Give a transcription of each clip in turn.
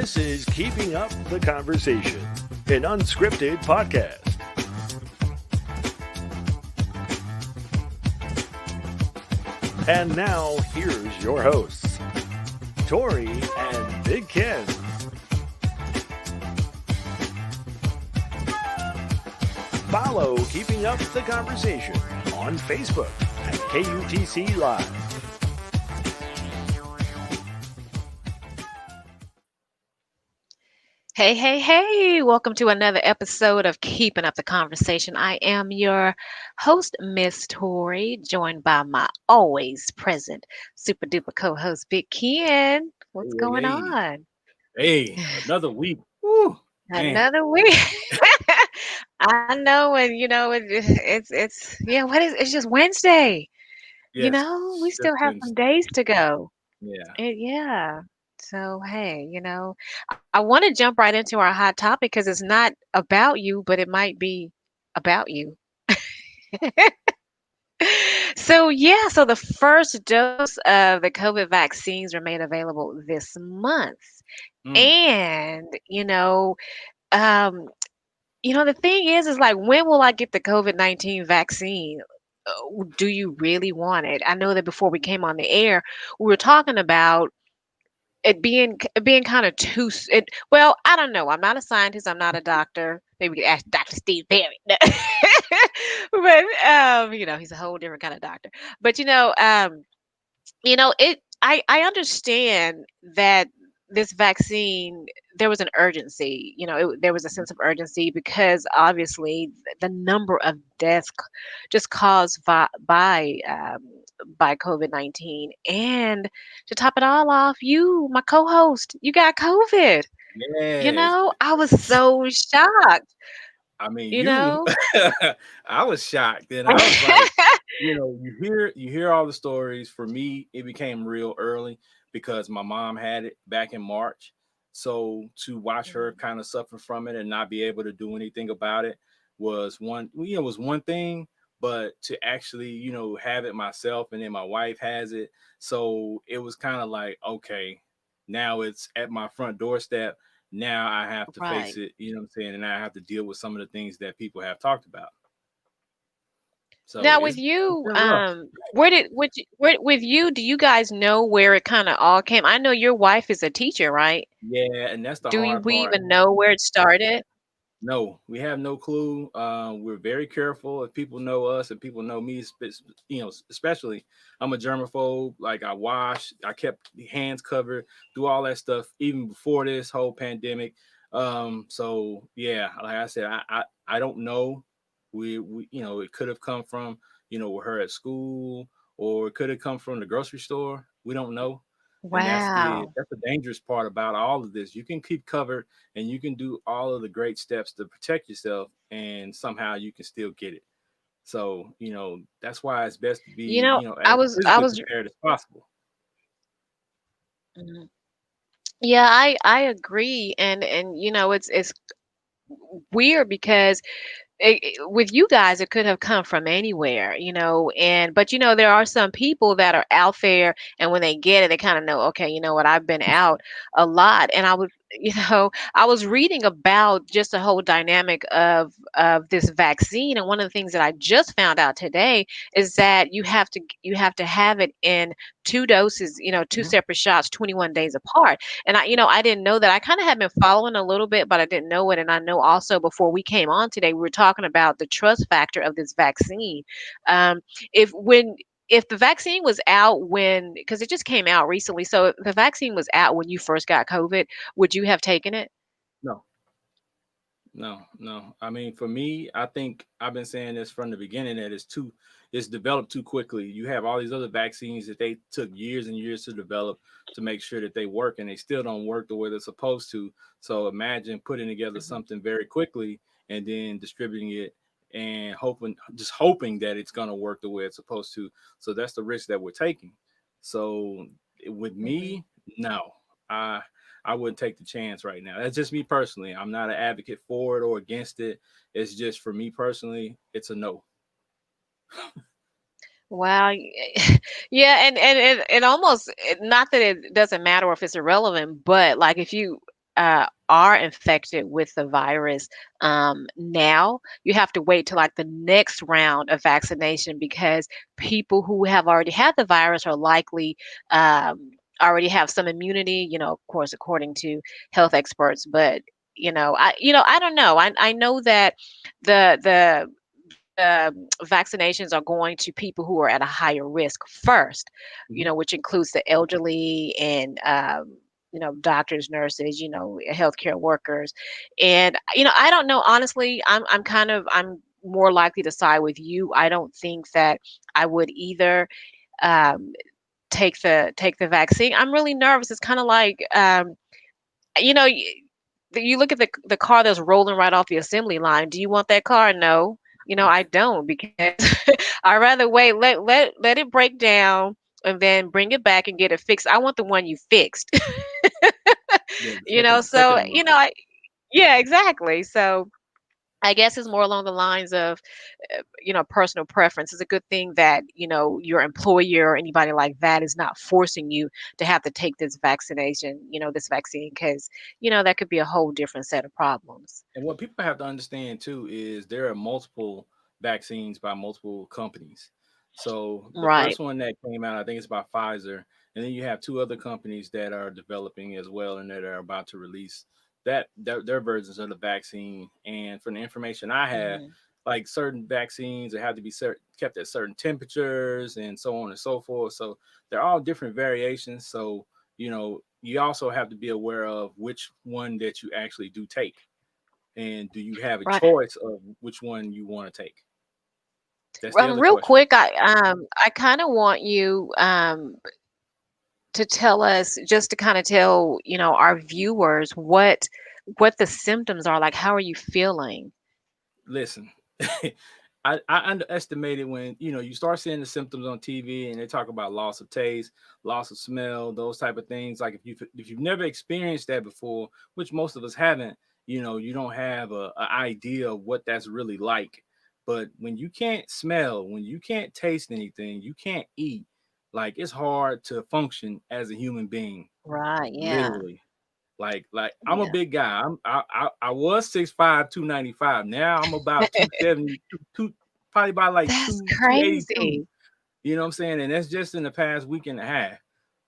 This is Keeping Up the Conversation, an unscripted podcast. And now, here's your hosts, Tori and Big Ken. Follow Keeping Up the Conversation on Facebook at KUTC Live. Hey, hey, hey, welcome to another episode of Keeping Up the Conversation. I am your host, Miss Tori, joined by my always present super duper co-host, Big Ken. What's Hey, going hey, on? hey, another week. Woo, man. Another week. I know, and yeah, it's just Wednesday. Yes, We just still have some Wednesday. days to go. Yeah. Yeah. So, hey, I want to jump right into our hot topic because it's not about you, but it might be about you. So the first dose of the COVID vaccines were made available this month. Mm. And, um, the thing is like, when will I get the COVID-19 vaccine? Do you really want it? I know that before we came on the air, we were talking about it being kind of well, I don't know, I'm not a scientist, I'm not a doctor. Maybe we could ask Dr. Steve Perry. But he's a whole different kind of doctor. But I understand that this vaccine, there was an urgency. There was a sense of urgency because obviously the number of deaths just caused by COVID-19. And to top it all off, you, my co-host, you got COVID. Yes. I was so shocked, I mean, you you. know. I was shocked, and I was like, you hear all the stories. For me, it became real early because my mom had it back in March. So to watch her Mhm. kind of suffer from it and not be able to do anything about it was one thing. But to actually, have it myself, and then my wife has it, so it was kind of like, okay, now it's at my front doorstep. Now I have to face Right. it, what I'm saying, and I have to deal with some of the things that people have talked about. So Now it's with it's you, been rough. with you, do you guys know where it kind of all came? I know your wife is a teacher, right? Yeah, and that's the Do hard we part. even know where it started? No, we have no clue. We're very careful. If people know us and people know me, especially, I'm a germaphobe. Like, I wash, I kept the hands covered, do all that stuff even before this whole pandemic. So yeah, like I said, I don't know. We it could have come from with her at school, or it could have come from the grocery store. We don't know. And Wow. that's the dangerous part about all of this. You can keep covered, and you can do all of the great steps to protect yourself, and somehow you can still get it. So, that's why it's best to You be, know, I as was I physically was prepared as possible. Mhm. Yeah, I agree. And it's weird because with you guys, it could have come from anywhere, and but there are some people that are out there, and when they get it, they kind of know, okay, you know what, I've been out a lot. And I was reading about just the whole dynamic of this vaccine, and one of the things that I just found out today is that you have to have it in two doses, two Mhm. separate shots, 21 days apart. And I didn't know that. I kind of had been following a little bit, but I didn't know it. And I know also before we came on today, we were talking about the trust factor of this vaccine. Um, if when if the vaccine was out when, because it just came out recently, so if the vaccine was out when you first got COVID, would you have taken it? No, no, no. I mean, for me, I think I've been saying this from the beginning that it's developed too quickly. You have all these other vaccines that they took years and years to develop to make sure that they work, and they still don't work the way they're supposed to. So imagine putting together Mhm. something very quickly and then distributing it and just hoping that it's going to work the way it's supposed to. So that's the risk that we're taking. So with Mhm. me, no. I wouldn't take the chance right now. That's just me personally. I'm not an advocate for it or against it. It's just, for me personally, it's a no. Wow. Yeah, and it almost, not that it doesn't matter if it's irrelevant, but like, if you are infected with the virus, now you have to wait till like the next round of vaccination because people who have already had the virus are likely already have some immunity. Of course, according to health experts, but I don't know. I know that the vaccinations are going to people who are at a higher risk first, Mhm. which includes the elderly and doctors, nurses, healthcare workers. And I don't know, honestly. I'm more likely to side with you. I don't think that I would either um, take the vaccine. I'm really nervous. It's kind of like you know, y- you look at the car that's rolling right off the assembly line. Do you want that car? No. I don't, because I'd rather wait, let it break down and then bring it back and get it fixed. I want the one you fixed. Yeah, the second So in line. yeah, exactly. So I guess it's more along the lines of personal preference. It's a good thing that, your employer or anybody like that is not forcing you to have to take this vaccination, this vaccine, because, that could be a whole different set of problems. And what people have to understand too is there are multiple vaccines by multiple companies. So the Right. first one that came out, I think it's by Pfizer, and then you have two other companies that are developing as well and that are about to release their versions of the vaccine. And from the information I have, Hmm. like certain vaccines that have to be kept at certain temperatures and so on and so forth. So they're all different variations. So you also have to be aware of which one that you actually do take, and do you have a Right. choice of which one you want to take? That's the other Real question. quick, I kind of want you to tell us, just to kind of tell, our viewers what the symptoms are like. How are you feeling? Listen, I underestimated when you start seeing the symptoms on TV and they talk about loss of taste, loss of smell, those type of things. Like if you've never experienced that before, which most of us haven't, you don't have a idea of what that's really like. But when you can't smell, when you can't taste anything, you can't eat. Like it's hard to function as a human being, Right. Yeah. literally. Like I'm a Yeah. big guy. I was 6'5", 295. Now I'm about 270, probably about like That's 282. crazy. You know what I'm saying? And that's just in the past week and a half.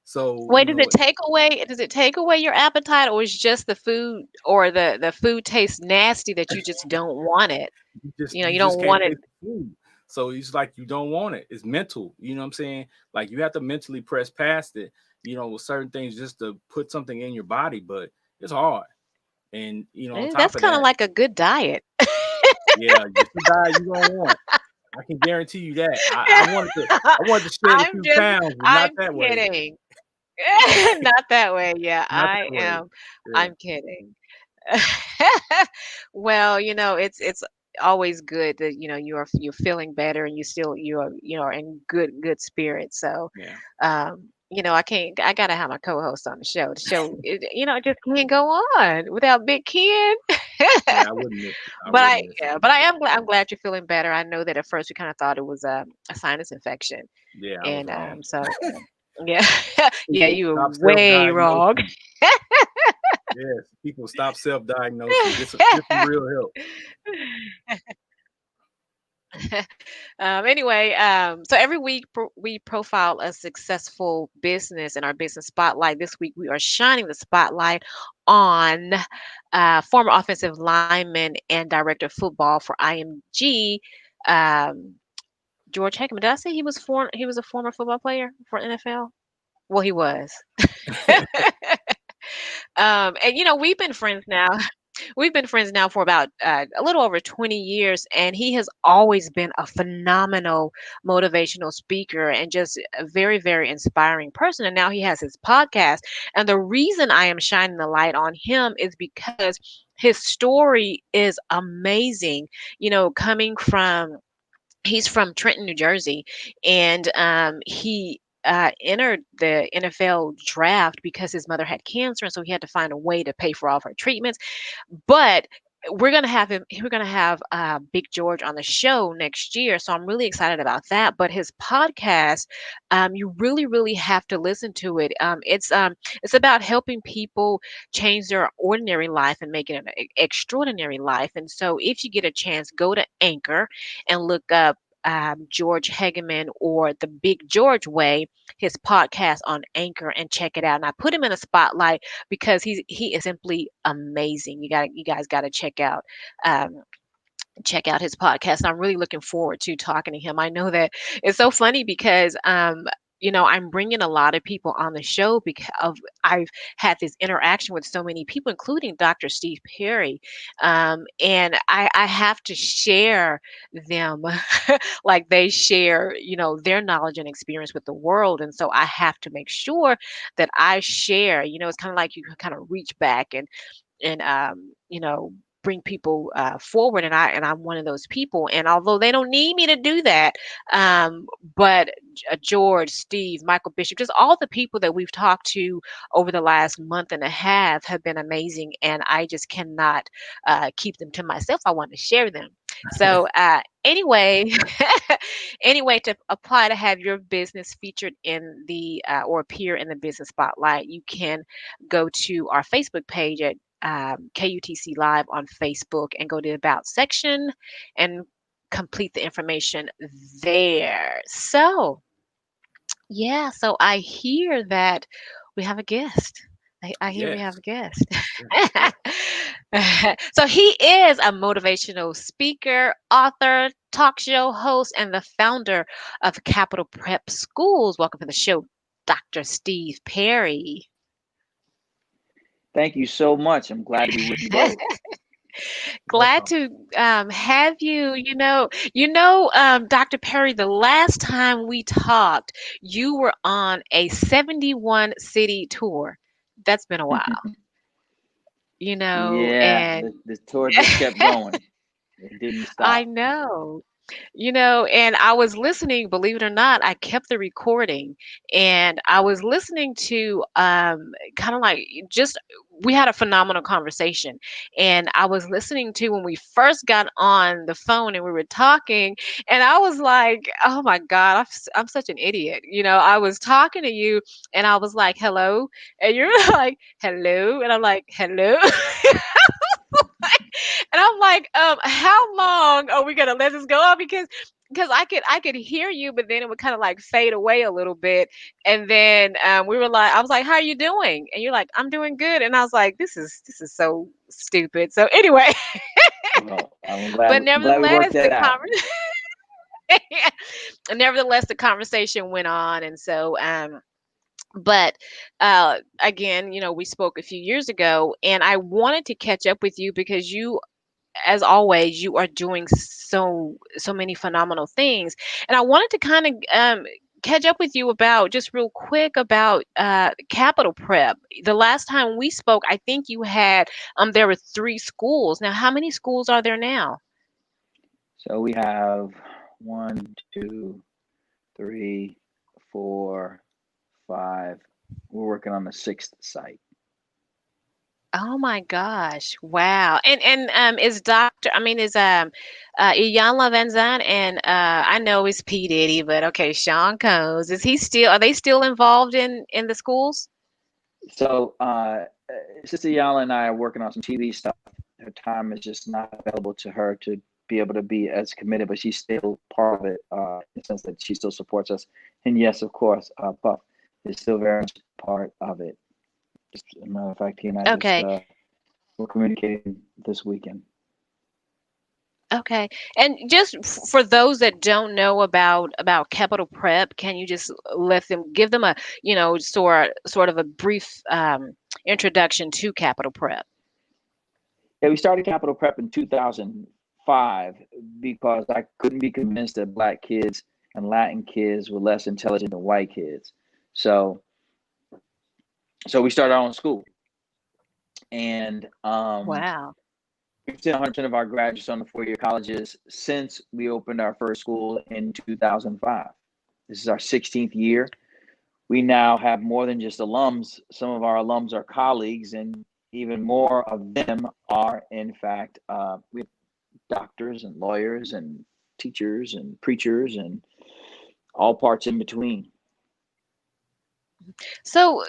So, Wait, does it take away your appetite, or is just the food, or the food tastes nasty that you just don't want it? you just You you don't just can't want it. taste the food. So it's like you don't want it. It's mental. You know what I'm saying? Like you have to mentally press past it, with certain things just to put something in your body, but it's hard. And on top That's of kind of that, like a good diet. yeah, just the diet you don't want. I can guarantee you that. I wanted to shed a I'm few just, pounds, but not I'm that way. kidding. Not that way. Yeah, Not I that way. am. Yeah. I'm kidding. Well, it's always good that you're feeling better and you're in good spirits. So, Yeah. I gotta have my co-host on the show. The show, it just can't go on without Big Ken. Yeah. I wouldn't miss it. I But wouldn't miss it. I am glad. I'm glad you're feeling better. I know that at first we kind of thought it was a sinus infection, Yeah, I was and wrong. so yeah, yeah, People you were stop way wrong. self-diagnosing. Yes. People stop self-diagnosing. Get some real help. Anyway, so every week we profile a successful business in our business spotlight. This week we are shining the spotlight on former offensive lineman and director of football for IMG, um, George Hackman. Did I say he was a former football player for NFL? Well, he was. And we've been friends now. We've been friends now for about a little over 20 years, and he has always been a phenomenal motivational speaker and just a very, very inspiring person. And now he has his podcast. And the reason I am shining the light on him is because his story is amazing. Coming from He's from Trenton, New Jersey, and he entered the NFL draft because his mother had cancer, and so he had to find a way to pay for all of her treatments. But we're gonna have him. We're gonna have Big George on the show next year, so I'm really excited about that. But his podcast, you really, really have to listen to it. It's about helping people change their ordinary life and make it an extraordinary life. And so, if you get a chance, go to Anchor and look up. George Hegeman or the Big George Way, his podcast on Anchor, and check it out. And I put him in a spotlight because he is simply amazing. You guys got to um, check out his podcast. I'm really looking forward to talking to him. I know that it's so funny because I'm bringing a lot of people on the show because I've had this interaction with so many people, including Dr. Steve Perry, and I have to share them like they share, their knowledge and experience with the world, and so I have to make sure that I share. It's kind of like you can kind of reach back and bring people forward, and I'm one of those people. And although they don't need me to do that, but George, Steve, Michael Bishop, just all the people that we've talked to over the last month and a half have been amazing, and I just cannot keep them to myself. I want to share them. So anyway, anyway, to apply to have your business featured in the or appear in the business spotlight, you can go to our Facebook page at KUTC Live on Facebook and go to the About section and complete the information there. So, yeah, so I hear that we have a guest. I hear we have Yes. a guest. Yes. So he is a motivational speaker, author, talk show host, and the founder of Capital Prep Schools. Welcome to the show, Dr. Steve Perry. Thank you so much. I'm glad to be with you both. Glad Welcome. to have you. Dr. Perry, the last time we talked, you were on a 71 city tour. That's been a while, Yeah, and the tour just kept going. It didn't I stop. know. And I was listening, believe it or not, I kept the recording and I was listening to kind of like just we had a phenomenal conversation. And I was listening to when we first got on the phone and we were talking, and I was like, oh my God, I'm such an idiot. I was talking to you and I was like, hello. And you're like, hello. And I'm like, hello. And I'm like, how long are we gonna let this go on? Because I could hear you, but then it would kind of like fade away a little bit. And then I was like, how are you doing? And you're like, I'm doing good. And I was like, this is so stupid. So anyway, Well, but I'm glad we nevertheless, worked that out. the conversation went on. And so but again, we spoke a few years ago, and I wanted to catch up with you because you, as always, you are doing so many phenomenal things, and I wanted to kind of catch up with you about just real quick about Capital Prep. The last time we spoke, I think you had there were 3 schools. Now, how many schools are there now? So we have 1, 2, 3, 4, 5. We're working on the 6th site. Oh my gosh! Wow. And is Iyanla Van Zandt, and I know it's P Diddy, but okay, Sean Combs, are they still involved in the schools? So Sister Yala and I are working on some TV stuff. Her time is just not available to her to be able to be as committed, but she's still part of it in the sense that she still supports us. And yes, of course, Puff is still very much part of it. Just a matter of fact, he and I Okay. we're communicating this weekend. Okay. And just for those that don't know about Capital Prep, can you just give them a, sort of a brief introduction to Capital Prep? Yeah, we started Capital Prep in 2005 because I couldn't be convinced that Black kids and Latin kids were less intelligent than white kids. So we started our own school. And Wow. we've seen 100% of our graduates on the 4-year colleges since we opened our first school in 2005. This is our 16th year. We now have more than just alums. Some of our alums are colleagues, and even more of them are, in fact, with doctors and lawyers and teachers and preachers and all parts in between. So,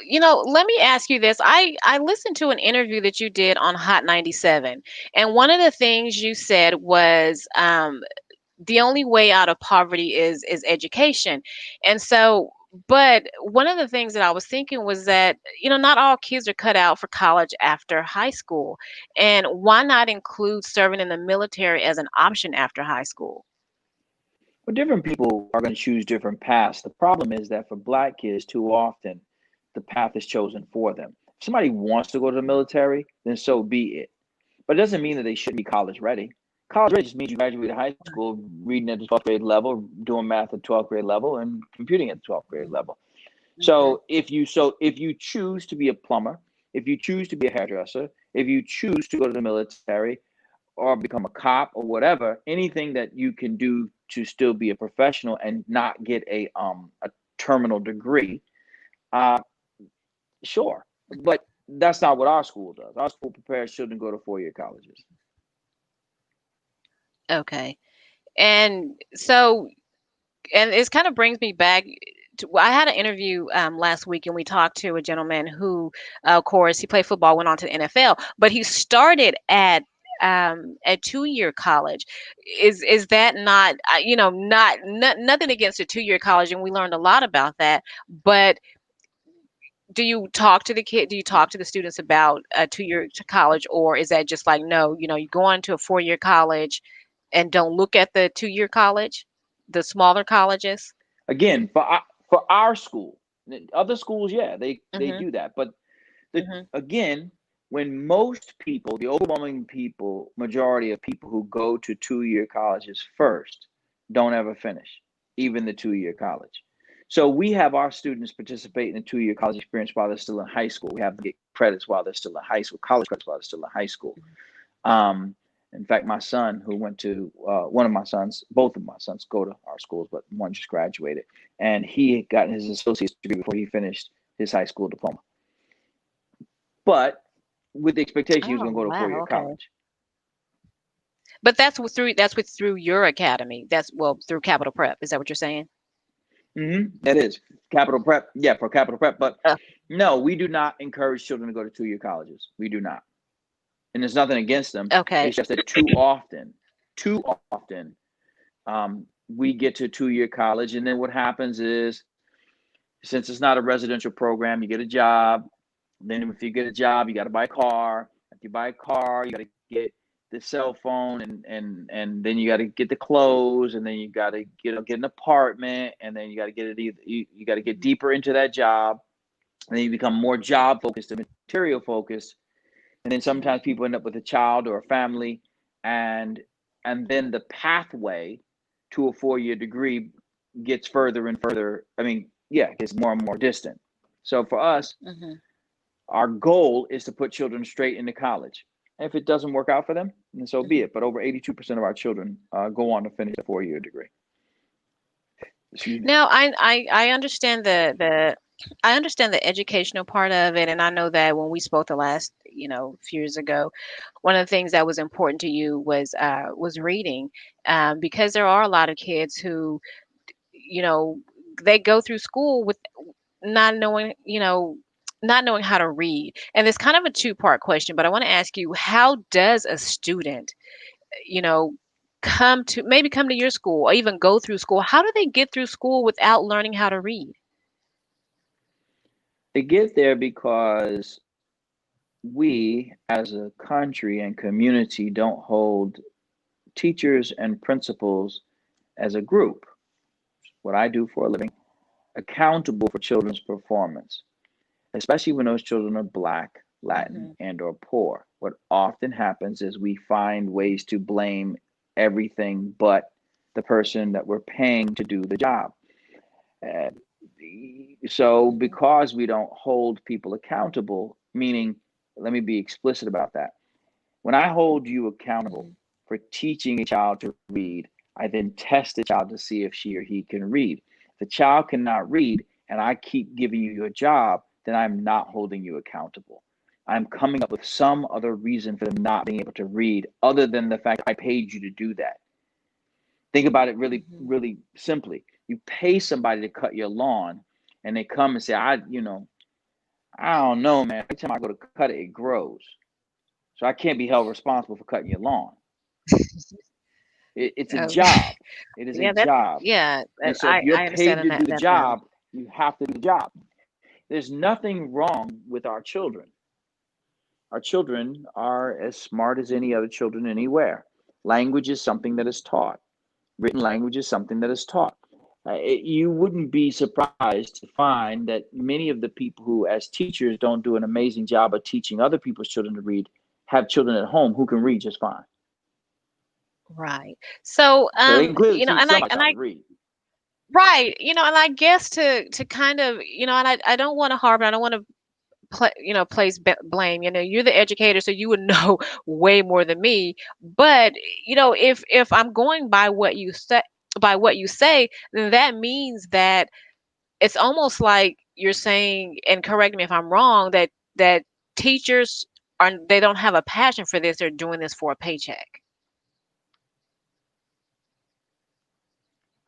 let me ask you this. I listened to an interview that you did on Hot 97, and one of the things you said was the only way out of poverty is education. And so, but one of the things that I was thinking was that, not all kids are cut out for college after high school. And why not include serving in the military as an option after high school? Well, different people are going to choose different paths. The problem is that for Black kids, too often the path is chosen for them. If somebody wants to go to the military, then so be it. But it doesn't mean that they should be college ready. College ready just means you graduated high school, reading at the 12th grade level, doing math at 12th grade level, and computing at the 12th grade level. So if you choose to be a plumber, if you choose to be a hairdresser, if you choose to go to the military or become a cop or whatever, anything that you can do to still be a professional and not get a terminal degree, sure. But that's not what our school does. Our school prepares children to go to 4-year colleges. Okay. And so, and it kind of brings me back to, I had an interview last week, and we talked to a gentleman who, of course, he played football, went on to the NFL, but he started at 2-year college. Is that not, nothing against a 2-year college, and we learned a lot about that. But do you talk to the kid? Do you talk to the students about a 2-year college, or is that just like, no, you go on to a 4-year college and don't look at the 2-year college, the smaller colleges? Again, for our school, other schools, yeah, they Mhm. do that. But Mhm. again, when most people, the overwhelming majority of people who go to 2-year colleges first, don't ever finish, even the 2-year college. So we have our students participate in a 2-year college experience while they're still in high school. We have them get credits while they're still in high school, college credits while they're still in high school. In fact, my son, who went to one of my sons, both of my sons go to our schools, but one just graduated, and he got his associate's degree before he finished his high school diploma. But with the expectation he was Oh, going to go to a 4-year wow. Okay. college. But that's through your academy. Through Capital Prep. Is that what you're saying? That is Capital Prep. Yeah, for Capital Prep. But Uh, no, we do not encourage children to go to 2-year colleges. We do not. And there's nothing against them. okay. It's just that too often, we get to 2-year college. And then what happens is, since it's not a residential program, you get a job. Then if you get a job, you got to buy a car. If you buy a car, you got to get the cell phone, and then you got to get the clothes, and then you got to get an apartment, and then you got to get you got to get deeper into that job, and then you become more job focused and material focused, and then sometimes people end up with a child or a family, and then the pathway to a 4-year degree gets further and further. I mean, yeah, gets more and more distant. So for us, Mhm. our goal is to put children straight into college. And if it doesn't work out for them, then so be Mhm. it. But over 82% of our children go on to finish a 4-year degree. Excuse me. Now, I understand I understand the educational part of it, and I know that when we spoke the last, few years ago, one of the things that was important to you was reading, because there are a lot of kids who, you know, they go through school with not knowing, not knowing how to read. And it's kind of a two-part question, but I want to ask you, how does a student, you know, come to your school or even go through school? How do they get through school without learning how to read? They get there because we, as a country and community, don't hold teachers and principals as a group, what I do for a living, accountable for children's performance, especially when those children are Black, Latin, Mhm. and or poor. What often happens is we find ways to blame everything but the person that we're paying to do the job. Uh, so Mhm. because we don't hold people accountable, meaning, let me be explicit about that. When I hold you accountable Mhm. for teaching a child to read, I then test the child to see if she or he can read. If the child cannot read and I keep giving you your job, then I'm not holding you accountable. I'm coming up with some other reason for them not being able to read other than the fact I paid you to do that. Think about it really, really simply. You pay somebody to cut your lawn and they come and say, I don't know, man. Every time I go to cut it, it grows. So I can't be held responsible for cutting your lawn. It's a Oh, job. It is a yeah, that's job. yeah. And so if you're I understand paid in to do the that job, you have to do the job. There's nothing wrong with our children. Our children are as smart as any other children anywhere. Language is something that is taught. Written language is something that is taught. You wouldn't be surprised to find that many of the people who, as teachers, don't do an amazing job of teaching other people's children to read, have children at home who can read just fine. right. So, So they can clearly you know, teach somebody how to read. right, you know, and I guess to kind of, you know, and I don't want to harbor, I don't want to place blame. You know, you're the educator, so you would know way more than me. But you know, if I'm going by what you say, then that means that it's almost like you're saying, and correct me if I'm wrong, that teachers they don't have a passion for this. They're doing this for a paycheck.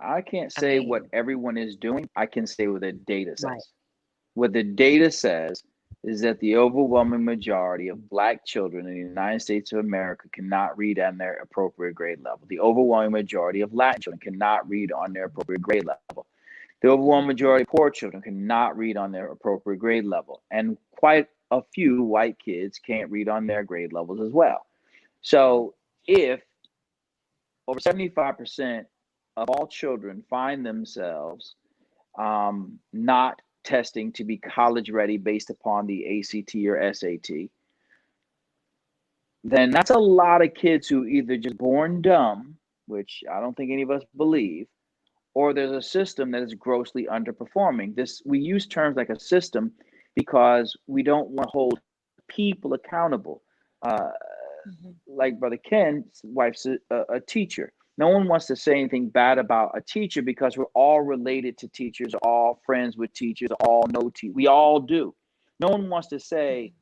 I can't I say what mean, everyone is doing. I can say what the data right. says. What the data says is that the overwhelming majority of Black children in the United States of America cannot read on their appropriate grade level. The overwhelming majority of Latin children cannot read on their appropriate grade level. The overwhelming majority of poor children cannot read on their appropriate grade level. And quite a few white kids can't read on their grade levels as well. So if over 75% of all children find themselves not testing to be college ready based upon the ACT or SAT, then that's a lot of kids who either just born dumb, which I don't think any of us believe, or there's a system that is grossly underperforming. We use terms like a system because we don't want to hold people accountable. Uh, like Brother Ken's wife's a teacher. No one wants to say anything bad about a teacher because we're all related to teachers, all friends with teachers, all know teachers. We all do. No one wants to say,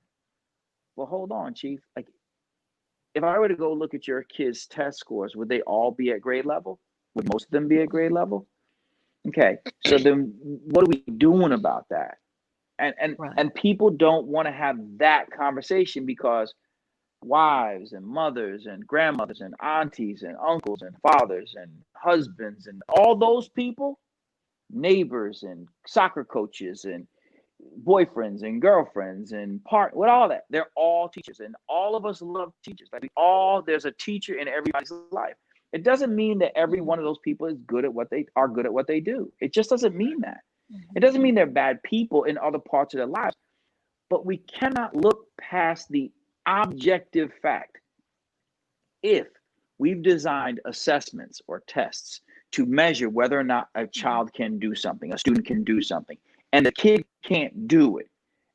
well, hold on, Chief. Like, if I were to go look at your kids' test scores, would they all be at grade level? Would most of them be at grade level? Okay. So then what are we doing about that? Right. And people don't want to have that conversation because wives and mothers and grandmothers and aunties and uncles and fathers and husbands and all those people, neighbors and soccer coaches and boyfriends and girlfriends and with all that, they're all teachers, and all of us love teachers. Like there's a teacher in everybody's life. It doesn't mean that every one of those people is good at what they do. It just doesn't mean that. It doesn't mean they're bad people in other parts of their lives, but we cannot look past the objective fact. If we've designed assessments or tests to measure whether or not a child can do something, a student can do something, and the kid can't do it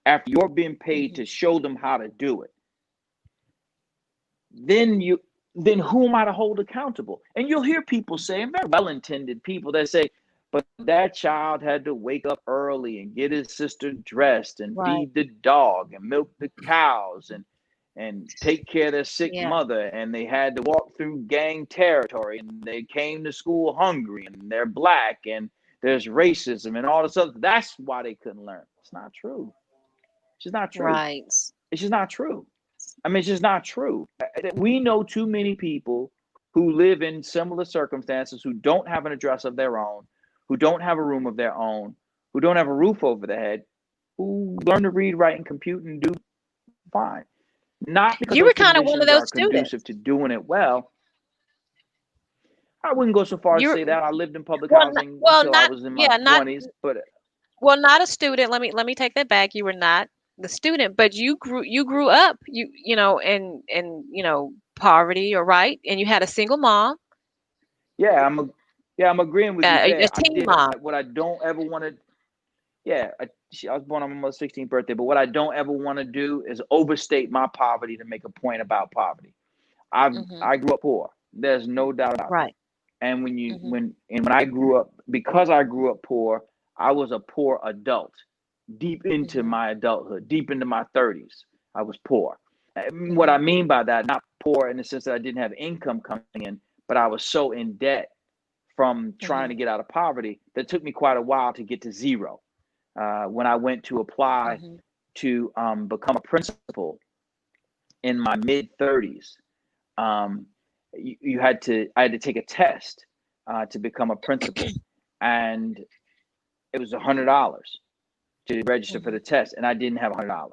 after you're being paid to show them how to do it, then who am I to hold accountable? And you'll hear people say, and very well-intended people that say, but that child had to wake up early and get his sister dressed and Right. feed the dog and milk the cows and take care of their sick Yeah. mother, and they had to walk through gang territory, and they came to school hungry, and they're Black, and there's racism and all this other. That's why they couldn't learn. It's not true. It's just not true. Right. It's just not true. I mean, it's just not true. We know too many people who live in similar circumstances, who don't have an address of their own, who don't have a room of their own, who don't have a roof over their head, who learn to read, write, and compute and do fine. Not because You those were kind of one of conditions are those students. conducive to doing it well. I wouldn't go so far as to say that. I lived in public housing until I was in my 20s, but not a student. Let me take that back. You were not the student, but you grew up, you know, in you know, poverty, or right, and you had a single mom. yeah, I'm agreeing with you A there. I teen did, mom. but what I don't ever want to, I was born on my mother's 16th birthday, but what I don't ever want to do is overstate my poverty to make a point about poverty. I grew up poor. There's no doubt about it. Right. And when I grew up, because I grew up poor, I was a poor adult deep into my adulthood, deep into my 30s. I was poor. What I mean by that, not poor in the sense that I didn't have income coming in, but I was so in debt from trying to get out of poverty that it took me quite a while to get to zero. When I went to apply to become a principal in my mid 30s, I had to take a test to become a principal, and it was $100 to register for the test, and I didn't have $100.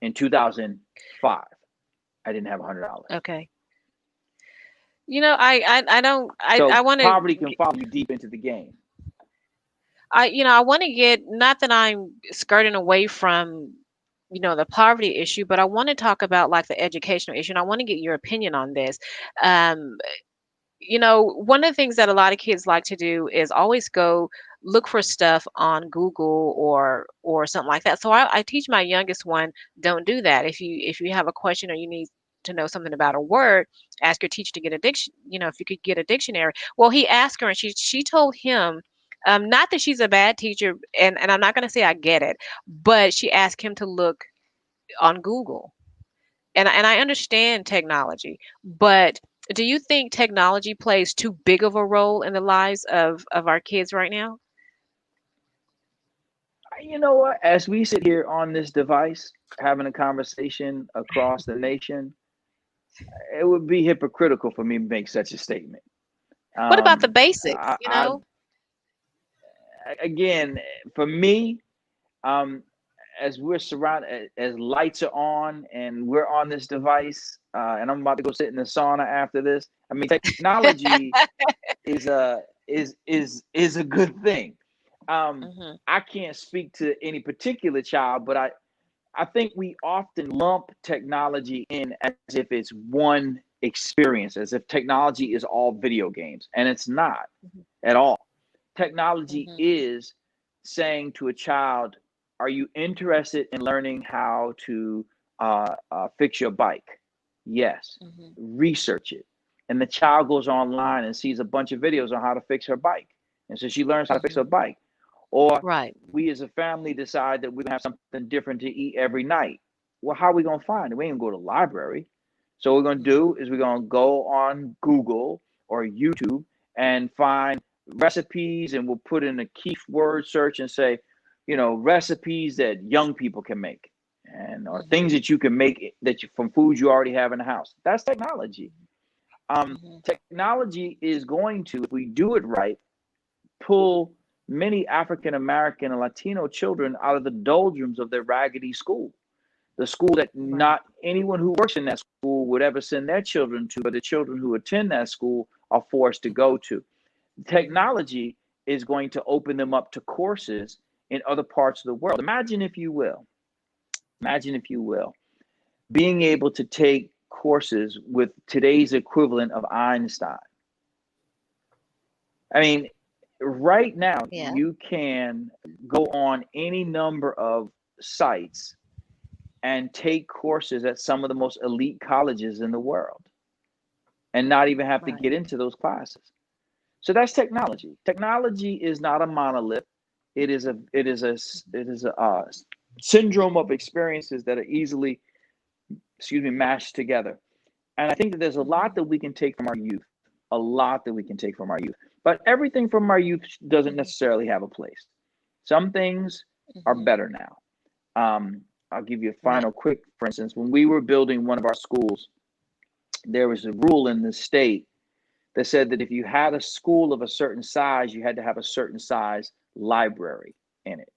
In 2005, I didn't have $100. Okay. I don't. So I want to. poverty can follow you deep into the game. I want to get, not that I'm skirting away from, the poverty issue, but I want to talk about like the educational issue, and I want to get your opinion on this. Um, one of the things that a lot of kids like to do is always go look for stuff on Google or something like that. So I teach my youngest one, don't do that. If you have a question or you need to know something about a word, ask your teacher to get a if you could get a dictionary. Well, he asked her and she told him, not that she's a bad teacher, and I'm not going to say I get it, but she asked him to look on Google. And I understand technology, but do you think technology plays too big of a role in the lives of our kids right now? You know what? As we sit here on this device having a conversation across the nation, it would be hypocritical for me to make such a statement. What about the basics, I again, for me, as we're surrounded, as lights are on and we're on this device, and I'm about to go sit in the sauna after this. I mean, technology is a good thing. I can't speak to any particular child, but I think we often lump technology in as if it's one experience, as if technology is all video games, and it's not at all. Technology is saying to a child, are you interested in learning how to fix your bike? Yes. Research it. And the child goes online and sees a bunch of videos on how to fix her bike. And so she learns how to fix her bike. Or Right. we as a family decide that we're going to have something different to eat every night. Well, how are we going to find it? We ain't going to go to the library. So what we're going to do is we're going to go on Google or YouTube and find recipes, and we'll put in a keyword search and say, recipes that young people can make, and or things that you can make from foods you already have in the house. That's technology. Technology is going to, if we do it right, pull many African American and Latino children out of the doldrums of their raggedy school. The school that not anyone who works in that school would ever send their children to, but the children who attend that school are forced to go to. Technology is going to open them up to courses in other parts of the world. Imagine if you will, being able to take courses with today's equivalent of Einstein. I mean, right now, you can go on any number of sites and take courses at some of the most elite colleges in the world and not even have to get into those classes. So that's technology. Technology is not a monolith. It is a syndrome of experiences that are easily, mashed together. And I think that there's a lot that we can take from our youth, But everything from our youth doesn't necessarily have a place. Some things are better now. I'll give you a final quick, for instance, when we were building one of our schools, there was a rule in the state that said that if you had a school of a certain size, you had to have a certain size library in it.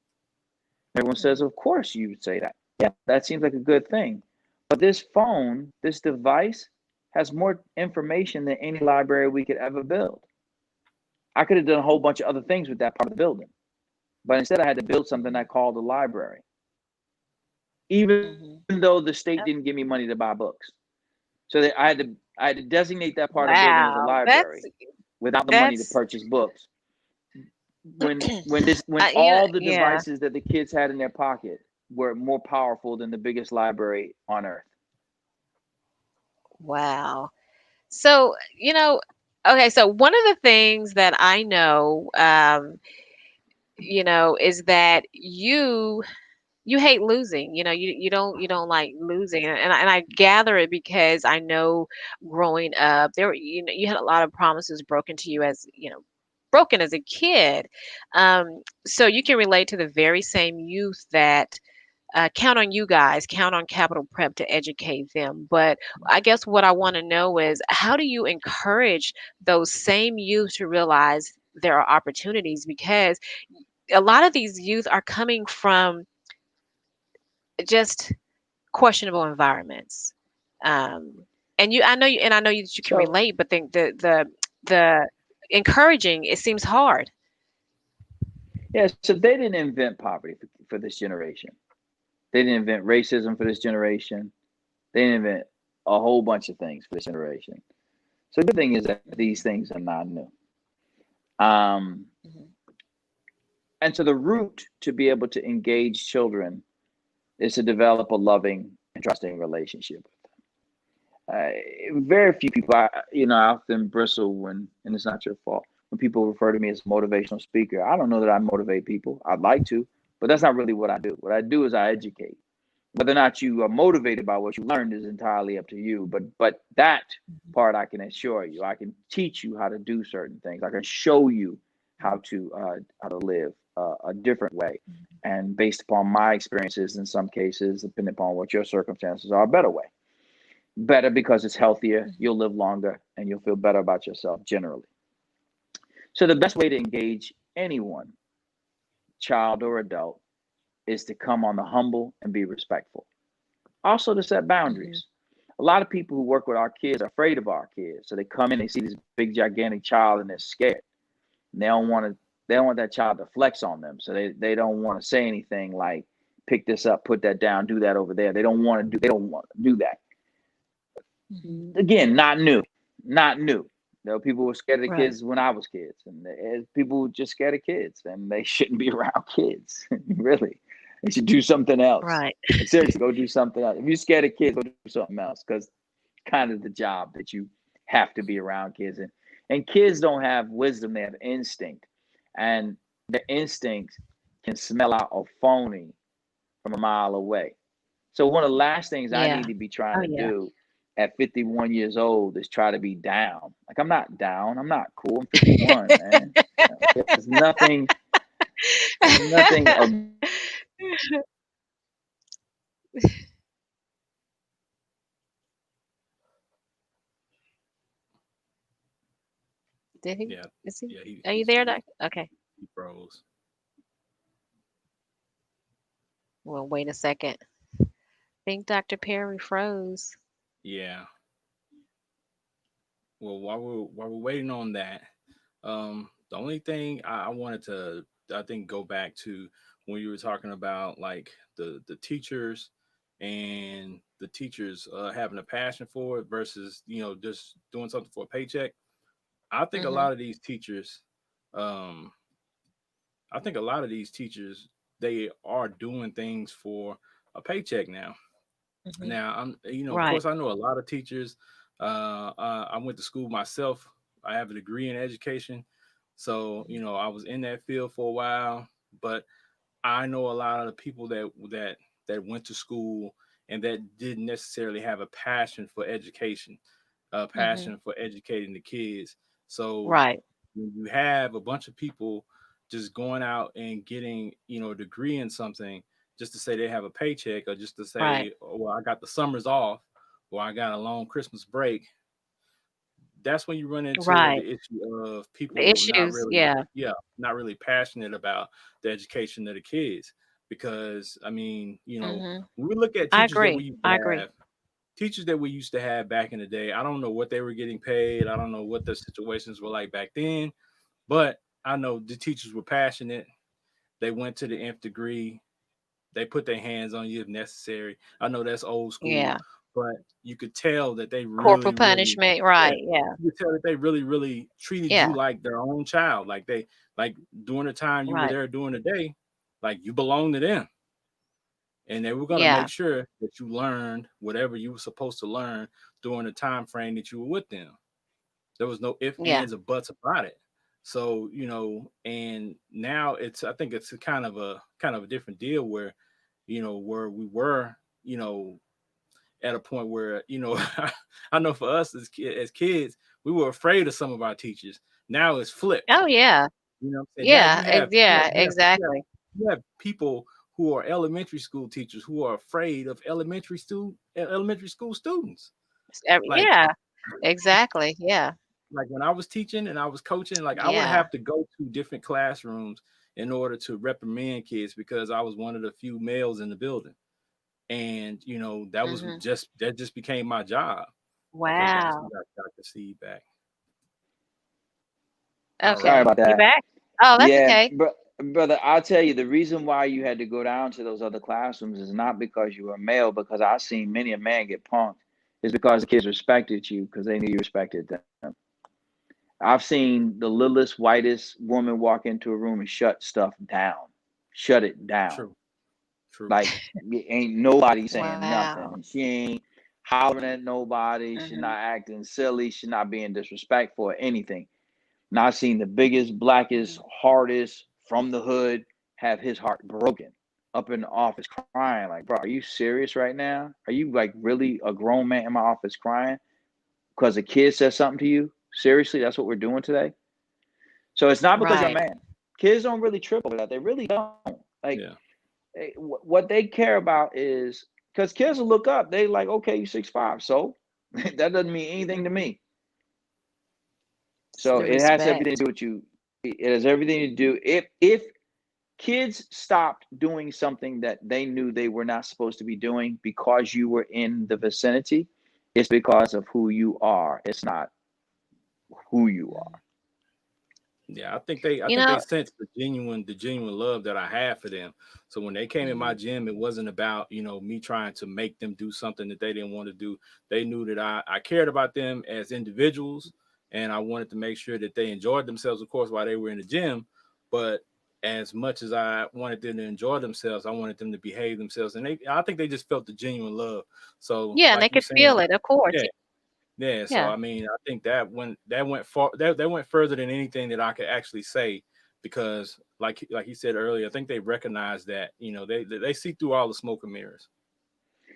Everyone says, of course you would say that. Yeah, that seems like a good thing. But this phone, this device, has more information than any library we could ever build. I could have done a whole bunch of other things with that part of the building. But instead, I had to build something I called a library. Even though the state didn't give me money to buy books. So I had to designate that part of the building as a library without the money to purchase books. When all the devices that the kids had in their pocket were more powerful than the biggest library on earth. Wow. So, okay, so one of the things that I know, is that you you hate losing. You don't like losing, and I gather it because I know growing up there, you had a lot of promises broken to you as broken as a kid. So you can relate to the very same youth that count on you guys, count on Capital Prep to educate them. But I guess what I want to know is, how do you encourage those same youth to realize there are opportunities? Because a lot of these youth are coming from just questionable environments. Um, and I know that you can So relate, but the encouraging, it seems hard. yeah, so they didn't invent poverty for this generation. They didn't invent racism for this generation. They didn't invent a whole bunch of things for this generation. So the good thing is that these things are not new. Um, Mhm. and so the route to be able to engage children is to develop a loving and trusting relationship. Uh, Very few people, I often bristle and it's not your fault, when people refer to me as a motivational speaker. I don't know that I motivate people. I'd like to, but that's not really what I do. What I do is I educate. Whether or not you are motivated by what you learned is entirely up to you. But that part I can assure you, I can teach you how to do certain things. I can show you how to live a different way, and based upon my experiences, in some cases, depending upon what your circumstances are, a better way. Better because it's healthier. Mhm. You'll live longer, and you'll feel better about yourself generally. So the best way to engage anyone, child or adult, is to come on the humble and be respectful. Also to set Mhm. boundaries. A lot of people who work with our kids are afraid of our kids. So they come in, they see this big gigantic child and they're scared. And they don't want that child to flex on them. So they don't want to say anything like pick this up, put that down, do that over there. They don't want to do that. Mhm. Again, not new. Not new. There were people who were scared of the Right. kids when I was kids, and there's people who just scared of kids, and they shouldn't be around kids. Really, they should do something else. Right. Like seriously, go do something else. If you're scared of kids, go do something else, because kind of the job that you have to be around kids, and kids don't have wisdom; they have instinct, and the instinct can smell out a phony from a mile away. So one of the last things I Yeah. need to be trying Oh to yeah. do at 51 years old is try to be down. Like I'm not down. I'm not cool. I'm 51, man. There's nothing. There's nothing. Did he? Yeah, Is he? yeah, Are you there, Doc? Okay. he froze. Well, wait a second. I think Dr. Perry froze. Yeah. Well, while we're waiting on that, the only thing I wanted to, I think, go back to when you were talking about like the teachers and the teachers having a passion for it versus just doing something for a paycheck. I think a Mhm. lot of these teachers, um, I think a lot of these teachers, they are doing things for a paycheck now. Mhm. Now, of Right. course, I know a lot of teachers. I went to school myself. I have a degree in education, so I was in that field for a while. But I know a lot of the people that went to school and that didn't necessarily have a passion for education, a Mhm. passion for educating the kids. So Right. when you have a bunch of people just going out and getting a degree in something just to say they have a paycheck, or just to Right. say, oh, well, I got the summers off, or I got a long Christmas break, that's when you run into Right. the issue of The people not issues. really, Yeah. yeah, not really passionate about the education of the kids. Because I mean, Mhm. when we look at I teachers that agree. we used I to agree. have, teachers that we used to have back in the day, I don't know what they were getting paid. I don't know what the situations were like back then, but I know the teachers were passionate. They went to the nth degree. They put their hands on you if necessary. I know that's old school, Yeah. but you could tell that they Corporal really, really, punishment. yeah, Right. Yeah. you could tell that they really, really treated you Yeah. like their own child. Like during the time you were Right. there during the day, like you belonged to them. And they were going to make Yeah. sure that you learned whatever you were supposed to learn during the time frame that you were with them. There was no ifs, Yeah. ands, or buts about it. So, and now I think it's a kind of a different deal where, where we were, at a point where, I know for us as kids, we were afraid of some of our teachers. Now it's flipped. Oh yeah. You know what I'm saying? Now Yeah, exactly. you have people who are elementary school teachers who are afraid of elementary school students. Like Yeah, exactly. Yeah. like when I was teaching and I was coaching, like I would Yeah. have to go to different classrooms in order to reprimand kids because I was one of the few males in the building. And Hmm. that just became my job. Okay, guys, we Wow. got Dr. Steve back. All Sorry Okay. right. about You that. back? Oh, that's Yeah, okay. brother, I'll tell you the reason why you had to go down to those other classrooms is not because you were male, because I've seen many a man get punked. It's because the kids respected you because they knew you respected them. I've seen the littlest, whitest woman walk into a room and shut stuff down, shut it down. True. True. Like ain't nobody saying nothing. Wow. And she ain't hollering at nobody. She's Hmm. not acting silly. She's not being disrespectful or anything. Now I've seen the biggest, blackest, Hmm. hardest from the hood have his heart broken up in the office crying. Like, bro, are you serious right now? Are you like really a grown man in my office crying because a kid said something to you? Seriously, that's what we're doing today. So it's not because you're a Right. man. Kids don't really trip over that. They really don't. Like, Yeah. what they care about is because kids will look up. They like, okay, you 6'5", so that doesn't mean anything to Hmm. me. It's So the it has everything respect. to do with you. It has everything to do. If kids stopped doing something that they knew they were not supposed to be doing because you were in the vicinity, it's because of who you are. It's not who you Mhm. are. Yeah, I You think they know, sensed the genuine love that I had for them. So when they came in my hmm gym, it wasn't about, me trying to make them do something that they didn't want to do. They knew that I cared about them as individuals and I wanted to make sure that they enjoyed themselves, of course, while they were in the gym. But as much as I wanted them to enjoy themselves, I wanted them to behave themselves. And I think they just felt the genuine love. So yeah, and like they you could saying, feel it, of course. yeah, yeah, so Yeah. I mean, I think that went far that went further than anything that I could actually say because like he said earlier, I think they recognize that, they see through all the smoke and mirrors.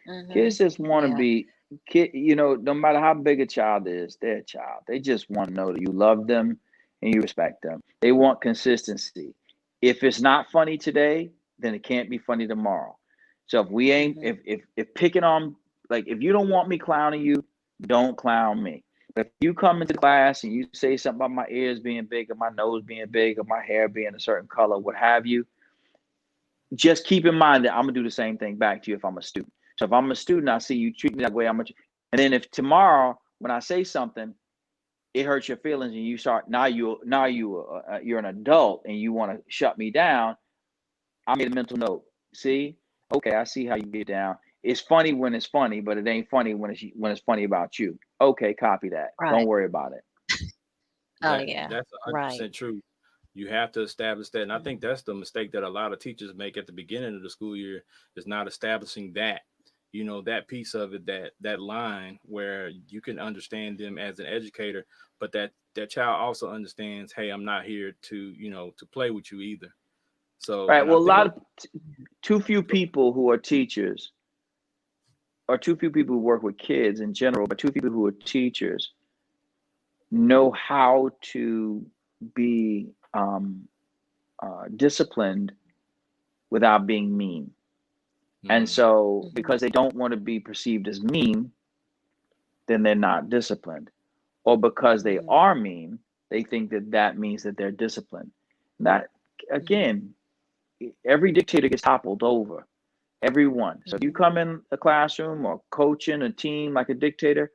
Hmm. Kids just want to Yeah. be kid. No matter how big a child is, they're a child. They just want to know that you love them and you respect them. They want consistency. If it's not funny today, then it can't be funny tomorrow. So if we ain't, Hmm. if picking on, like, if you don't want me clowning you, don't clown me. But if you come into class and you say something about my ears being big or my nose being big or my hair being a certain color, what have you, just keep in mind that I'm gonna do the same thing back to you if I'm a student. So if I'm a student, I see you treat me that way, and then if tomorrow when I say something, it hurts your feelings, and you start you're an adult and you want to shut me down. I made a mental note. See, okay, I see how you get down. It's funny when it's funny, but it ain't funny when it's funny about you. Okay, copy that. Don't Right. worry about it. Oh yeah. That's Right. 100% true. You have to establish that, and I think that's the mistake that a lot of teachers make at the beginning of the school year is not establishing that, that piece of it, that line where you can understand them as an educator, but that child also understands, hey, I'm not here to, to play with you either. So, Right. and I Well, a think lot of too few people who are teachers, or too few people who work with kids in general, but too few people who are teachers know how to be disciplined without being mean. And mm, so, Hmm. because they don't want to be perceived as mean, then they're not disciplined. Or because they Hmm. are mean, they think that that means that they're disciplined. That, Hmm. again, every dictator gets toppled over. Everyone. So if you Hmm. come in a classroom or coaching a team like a dictator,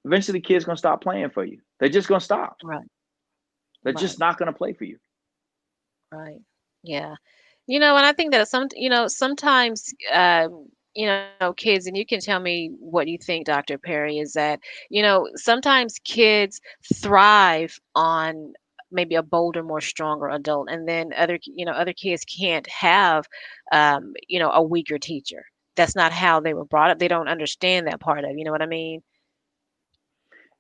eventually the kid's going to stop playing for you. They're just going to stop. Right. They're Right. just not going to play for you. Right. Yeah. And I think that sometimes, kids, and you can tell me what you think, Dr. Perry, is that, sometimes kids thrive on maybe a bolder, more stronger adult, and then other kids can't have, a weaker teacher. That's not how they were brought up. They don't understand that part of, you know what I mean?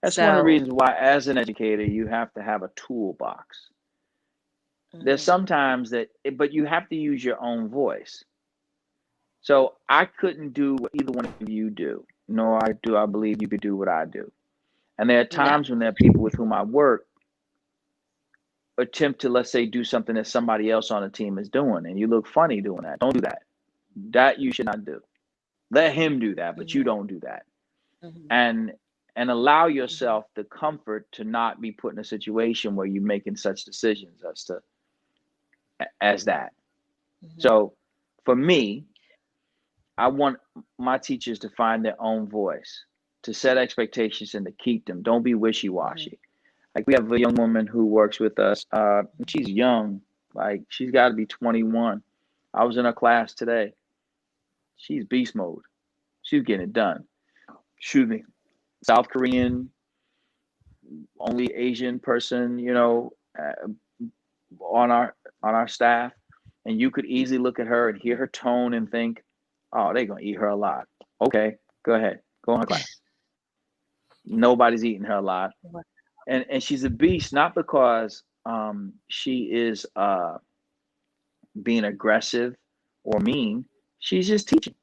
That's one of the So, reasons why, as an educator, you have to have a toolbox. There's mhm, sometimes that, but you have to use your own voice. So I couldn't do what either one of you do, nor do I believe you could do what I do. And there are No. times when there are people with whom I work attempt to, let's say, do something that somebody else on the team is doing, and you look funny doing that. Don't do that. That you should not do. Let him do that, but you Mhm, don't do that. mhm, And allow mhm, yourself the comfort to not be put in a situation where you're making such decisions as that. mhm, So for me, I want my teachers to find their own voice, to set expectations and to keep them. Don't be mhm, wishy-washy. Like we have a young woman who works with us. She's young, like she's got to be 21. I was in her class today. She's beast mode. She's getting it done. Shoot me. South Korean, only Asian person, on our staff, and you could easily look at her and hear her tone and think, "Oh, they're gonna eat her alive." Okay, go ahead, go on her class. Nobody's eating her alive, mhm. and she's a beast, not because she is being aggressive or mean. She's just teaching,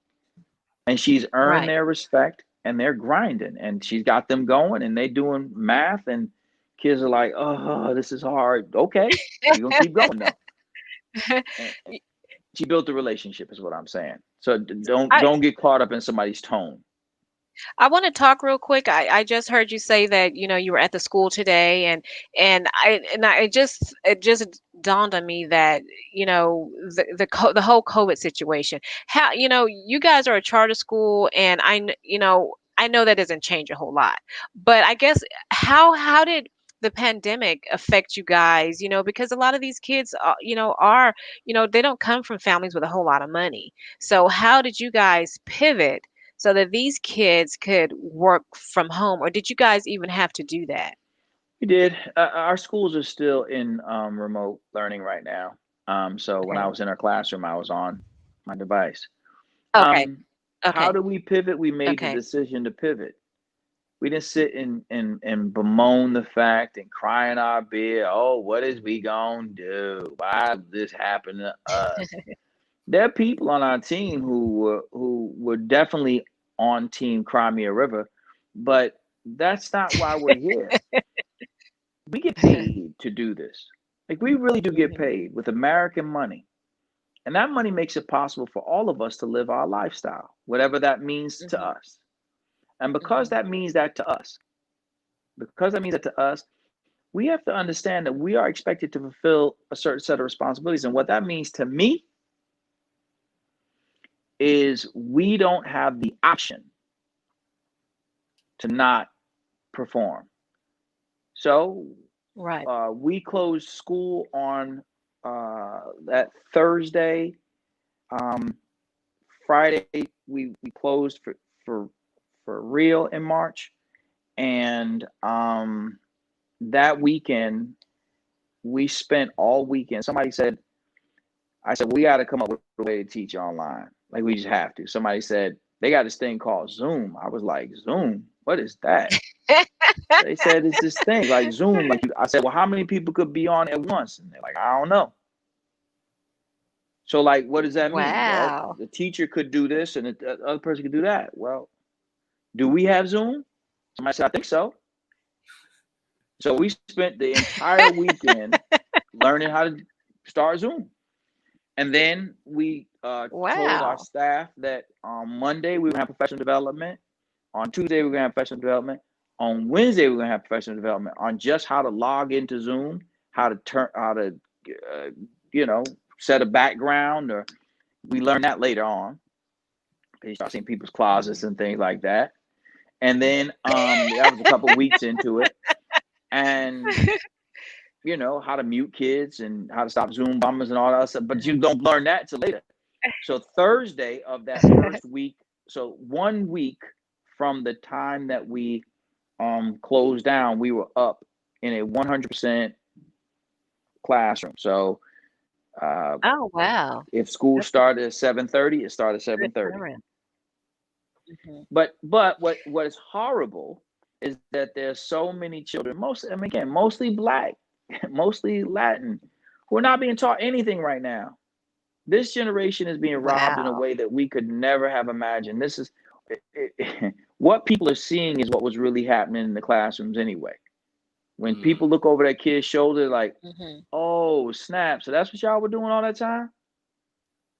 and she's earned Right. their respect, and they're grinding, and she's got them going, and they doing math, and kids are like, "Oh, this is hard." Okay, we're gonna keep going though. And she built the relationship, is what I'm saying. So I don't get caught up in somebody's tone. I want to talk real quick. I just heard you say that, you were at the school today, and it just dawned on me that, the whole COVID situation. How, you guys are a charter school, and I know that doesn't change a whole lot. But I guess, how did the pandemic affect you guys? Because a lot of these kids, they don't come from families with a whole lot of money. So how did you guys pivot so that these kids could work from home, or did you guys even have to do that? We did. Our schools are still in remote learning right now. So when I Okay. was in our classroom, I was on my device. Okay. How Okay. do we pivot? We made the Okay. decision to pivot. We didn't sit and bemoan the fact and cry in our beer. Oh, what is we gonna do? Why did this happen to us? There are people on our team who were definitely on Team Crimea River, but that's not why we're here. We get paid to do this. Like we really do get Mhm, paid with American money. And that money makes it possible for all of us to live our lifestyle, whatever that means to mhm, us. And mhm. because that means that to us, we have to understand that we are expected to fulfill a certain set of responsibilities. And what that means to me is we don't have the option to not perform. So Right. we closed school on that Thursday. Um, Friday we closed for for real in March, and that weekend we spent all weekend. Somebody said, I said, we got to come up with a way to teach online. Like we just have to. Somebody said they got this thing called Zoom. I was like, Zoom? What is that? They said it's this thing like Zoom. Like I said, well, how many people could be on at once? And they're like, I don't know. So like, what does that mean? Well, Wow. the teacher could do this, and the other person could do that. Well, do we have Zoom? Somebody said, I think so. So we spent the entire weekend learning how to start Zoom. And then we told our Wow. staff that on Monday we were going to have professional development. On Tuesday we were going to have professional development. On Wednesday we were going to have professional development on just how to log into Zoom, how to, uh, you know, set a background. Or we learned that later on. You start seeing people's closets Mhm. and things like that. And then that was a couple weeks into it. And how to mute kids and how to stop Zoom bombers and all that stuff. But you don't learn that till later. So Thursday of that first week, so 1 week from the time that we closed down, we were up in a 100% classroom. So uh, Oh, wow. if school That's a started at 7:30, it started at good 7:30. turnaround. Mhm. But what is horrible is that there's so many children, mostly black, mostly Latin, who are not being taught anything right now. This generation is being robbed in a Wow. way that we could never have imagined. This is what people are seeing is what was really happening in the classrooms anyway. When people look over that kid's shoulder, like, Hmm. oh, snap. So that's what y'all were doing all that time?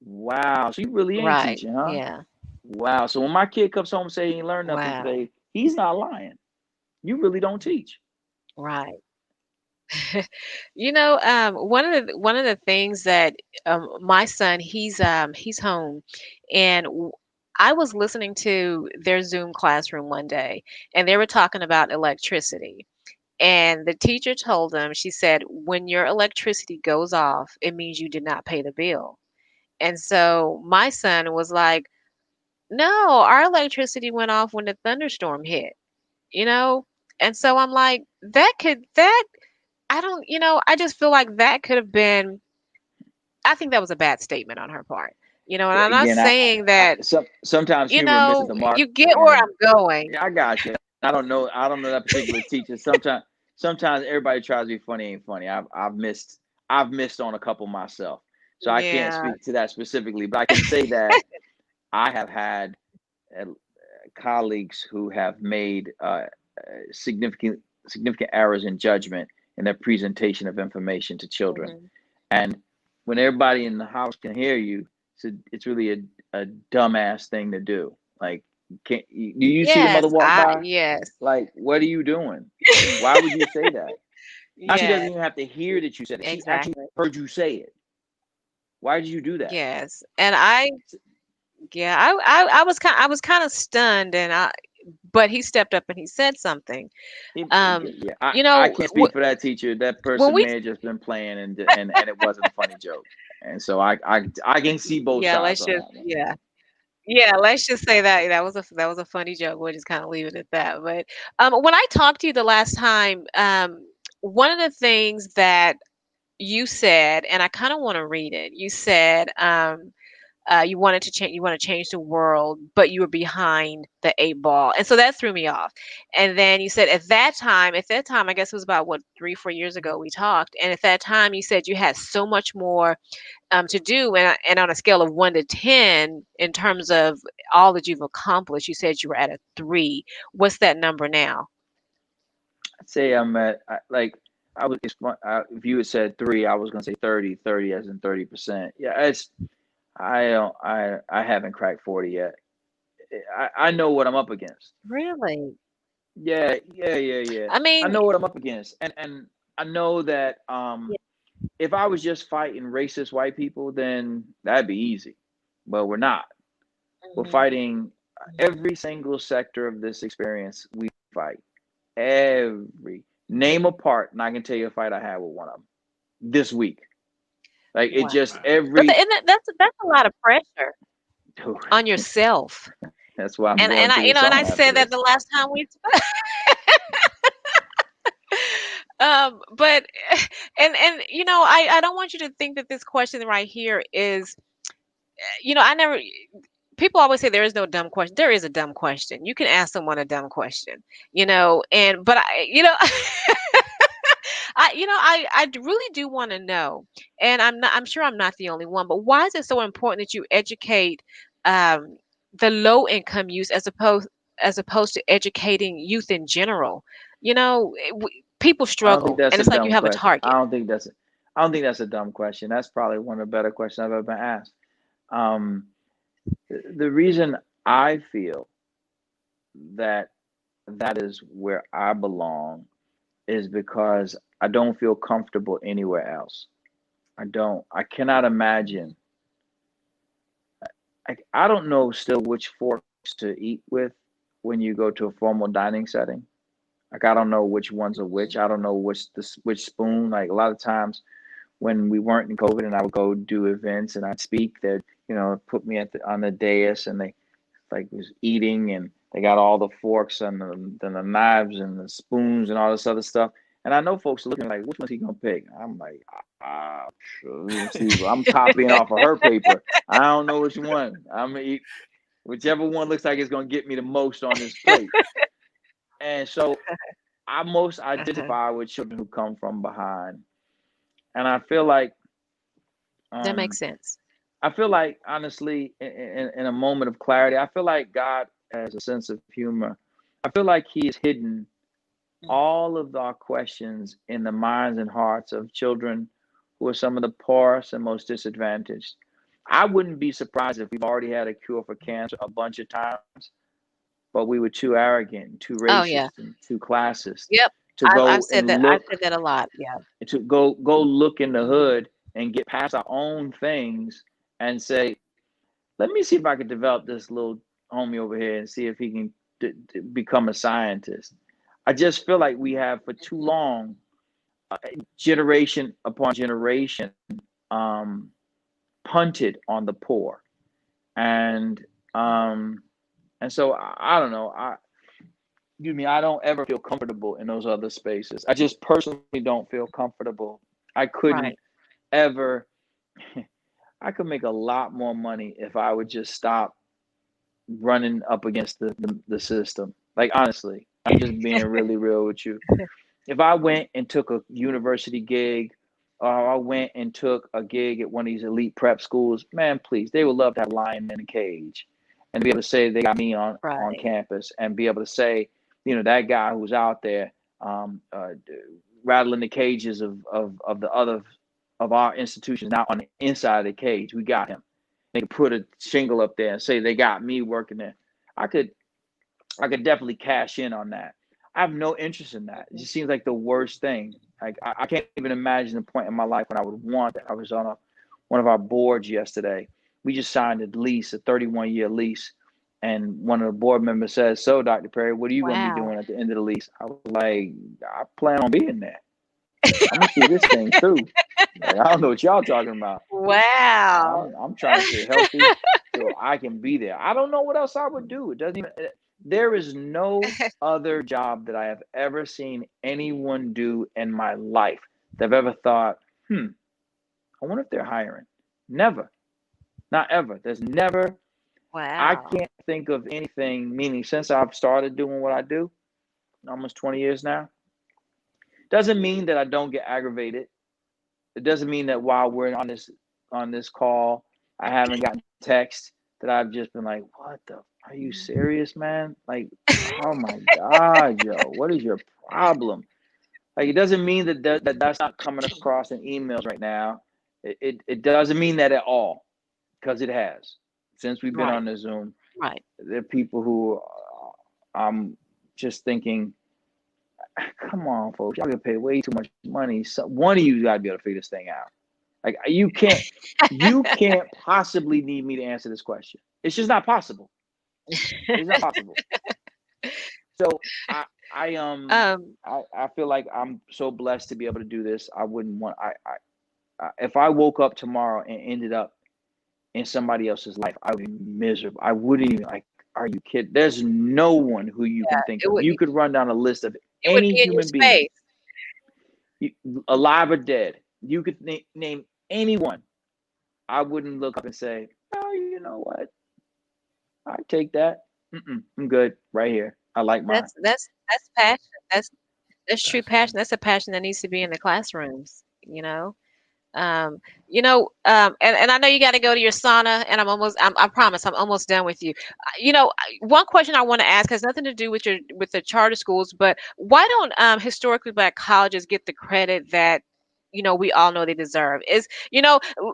Wow. So you really ain't Right. teaching, huh? Yeah. Wow. So when my kid comes home and say he ain't learned nothing Wow. today, he's not lying. You really don't teach. Right. One of the things that my son, he's home, and I was listening to their Zoom classroom one day, and they were talking about electricity. And the teacher told them, she said, when your electricity goes off, it means you did not pay the bill. And so my son was like, no, our electricity went off when the thunderstorm hit, you know? And so I'm like, that I don't, I just feel like that could have been, I think that was a bad statement on her part. And I'm not Again, saying that, sometimes humor misses the mark, you get where and I'm going. yeah, I got you. I don't know that particular teacher. Sometimes everybody tries to be funny, ain't funny. I've missed on a couple myself, so I can't Yeah. speak to that specifically. But I can say that I have had uh, colleagues who have made significant significant errors in judgment in their presentation of information to children. Hmm. And when everybody in the house can hear you, it's really a dumbass thing to do. Like, do you see the mother Yes, walk by? yes, Like, what are you doing? Why would you say that? Now she doesn't yes, even have to hear that you said it. She actually exactly. heard you say it. Why did you do that? Yes. And yeah, I was kind of stunned, but he stepped up and he said something. Um, Yeah, I, you I know, can't speak for that teacher. That when person we, may have just been playing, and it wasn't a funny joke. And so I can see both yeah, sides let's on just, that one. yeah. Yeah, let's just say that that was a funny joke. We'll just kind of leave it at that. But when I talked to you the last time, one of the things that you said, and I kind of want to read it. You said, you wanted to change, you want to change the world, but you were behind the eight ball, and so that threw me off. And then you said at that time, I guess it was about what 3, 4 years ago we talked, and at that time you said you had so much more to do, and on a scale of 1 to 10, in terms of all that you've accomplished, you said you were at a 3. What's that number now? I'd say I'm at like I would. If you had said 3, I was gonna say 30, 30 as in 30%. Yeah, I don't I haven't cracked 40 yet. I know what I'm up against. Really? Yeah, yeah, yeah, yeah. I I mean, know what I'm up against, and I know that yeah. if I was just fighting racist white people, then that'd be easy. But we're not. We're Mhm, fighting every single sector of this experience. We fight every name a part, and I can tell you a fight I had with one of them this week. Like it wow. just Wow. But every. and that's a lot of pressure on yourself. That's why I'm And going I, to the and I song said after that this. the last time we spoke. But and I don't want you to think that this question right here is, I never, people always say there is no dumb question. There is a dumb question. You can ask someone a dumb question, and but I really do want to know, and I'm sure I'm not the only one, but why is it so important that you educate um, the low income youth as opposed to educating youth in general? People I don't think struggle, that's and a it's like you dumb have a question. target. I don't think that's a dumb question. That's probably one of the better questions I've ever been asked. Um, the reason I feel that that is where I belong is because I don't feel comfortable anywhere else. I don't. I cannot imagine. I don't know still which forks to eat with when you go to a formal dining setting. Like I don't know which ones are which. I don't know which spoon. Like a lot of times when we weren't in COVID and I would go do events and I'd speak, that put me on the dais and they like was eating and they got all the forks and the knives and the spoons and all this other stuff. And I know folks are looking like, which one's he gonna pick? I'm like, sure. See, I'm copying off of her paper. I don't know which one. I'm gonna eat whichever one looks like it's gonna get me the most on this plate. And so I most Uh-huh. identify with children who come from behind. And I feel like That um, makes sense. I feel like, honestly, in a moment of clarity, I feel like God has a sense of humor. I feel like He has hidden all of our questions in the minds and hearts of children who are some of the poorest and most disadvantaged. I wouldn't be surprised if we've already had a cure for cancer a bunch of times, but we were too arrogant, too Oh yeah. racist, and too classist Yep. to I've go said and that. I've look said that a lot. Yeah. to go look in the hood and get past our own things and say, let me see if I can develop this little homie over here and see if he can become a scientist. I just feel like we have for too long, generation upon generation, um, punted on the poor, and um, so I don't know. I don't ever feel comfortable in those other spaces. I just personally don't feel comfortable. I couldn't Right. ever. I could make a lot more money if I would just stop running up against the system. Like, honestly, I'm just being really real with you. If I went and took a university gig, or I went and took a gig at one of these elite prep schools, man, please, they would love to have a lion in a cage and be able to say they got me on Right. campus, and be able to say, that guy who's out there, rattling the cages of the other of our institutions, now on the inside of the cage, we got him. They could put a shingle up there and say they got me working there. I could definitely cash in on that. I have no interest in that. It just seems like the worst thing. Like, I can't even imagine a point in my life when I would want that. I was on one of our boards yesterday. We just signed a lease, a 31-year lease. And one of the board members says, "So, Dr. Perry, what are you going to be Wow. doing at the end of the lease?" I was like, "I plan on being there. I'm going to see this thing through. Like, I don't know what y'all talking about. Wow. I'm trying to stay healthy so I can be there. I don't know what else I would do. It doesn't even. There is no other job that I have ever seen anyone do in my life that I've ever thought, I wonder if they're hiring. Never, not ever. There's never. I Wow. can't think of anything. Meaning, since I've started doing what I do, almost 20 years now, doesn't mean that I don't get aggravated. It doesn't mean that while we're on this call, I haven't gotten text that I've just been like, "What the? Are you serious, man? Like, oh my God, yo, what is your problem?" Like, it doesn't mean that's not coming across in emails right now. It doesn't mean that at all, because it has. Since we've been Right. on the Zoom, Right. there are people who I'm just thinking, come on, folks, y'all get paid way too much money. So one of you got to be able to figure this thing out. Like, you can't possibly need me to answer this question. It's just not possible. It's not possible. So Um, I feel like I'm so blessed to be able to do this. I wouldn't want if I woke up tomorrow and ended up in somebody else's life, I would be miserable. I wouldn't even, like, are you kidding? There's no one who you can think it of. would You could run down a list of it would any be in your human being, space. alive or dead. You could name anyone. I wouldn't look up and say, "Oh, you know what? I take that. I'm good right here. I like mine." That's passion. That's true That's passion. right. That's a passion that needs to be in the classrooms, you know. And I know you got to go to your sauna, and I promise I'm almost done with you. One question I want to ask has nothing to do with the charter schools, but why don't historically black colleges get the credit that we all know they deserve?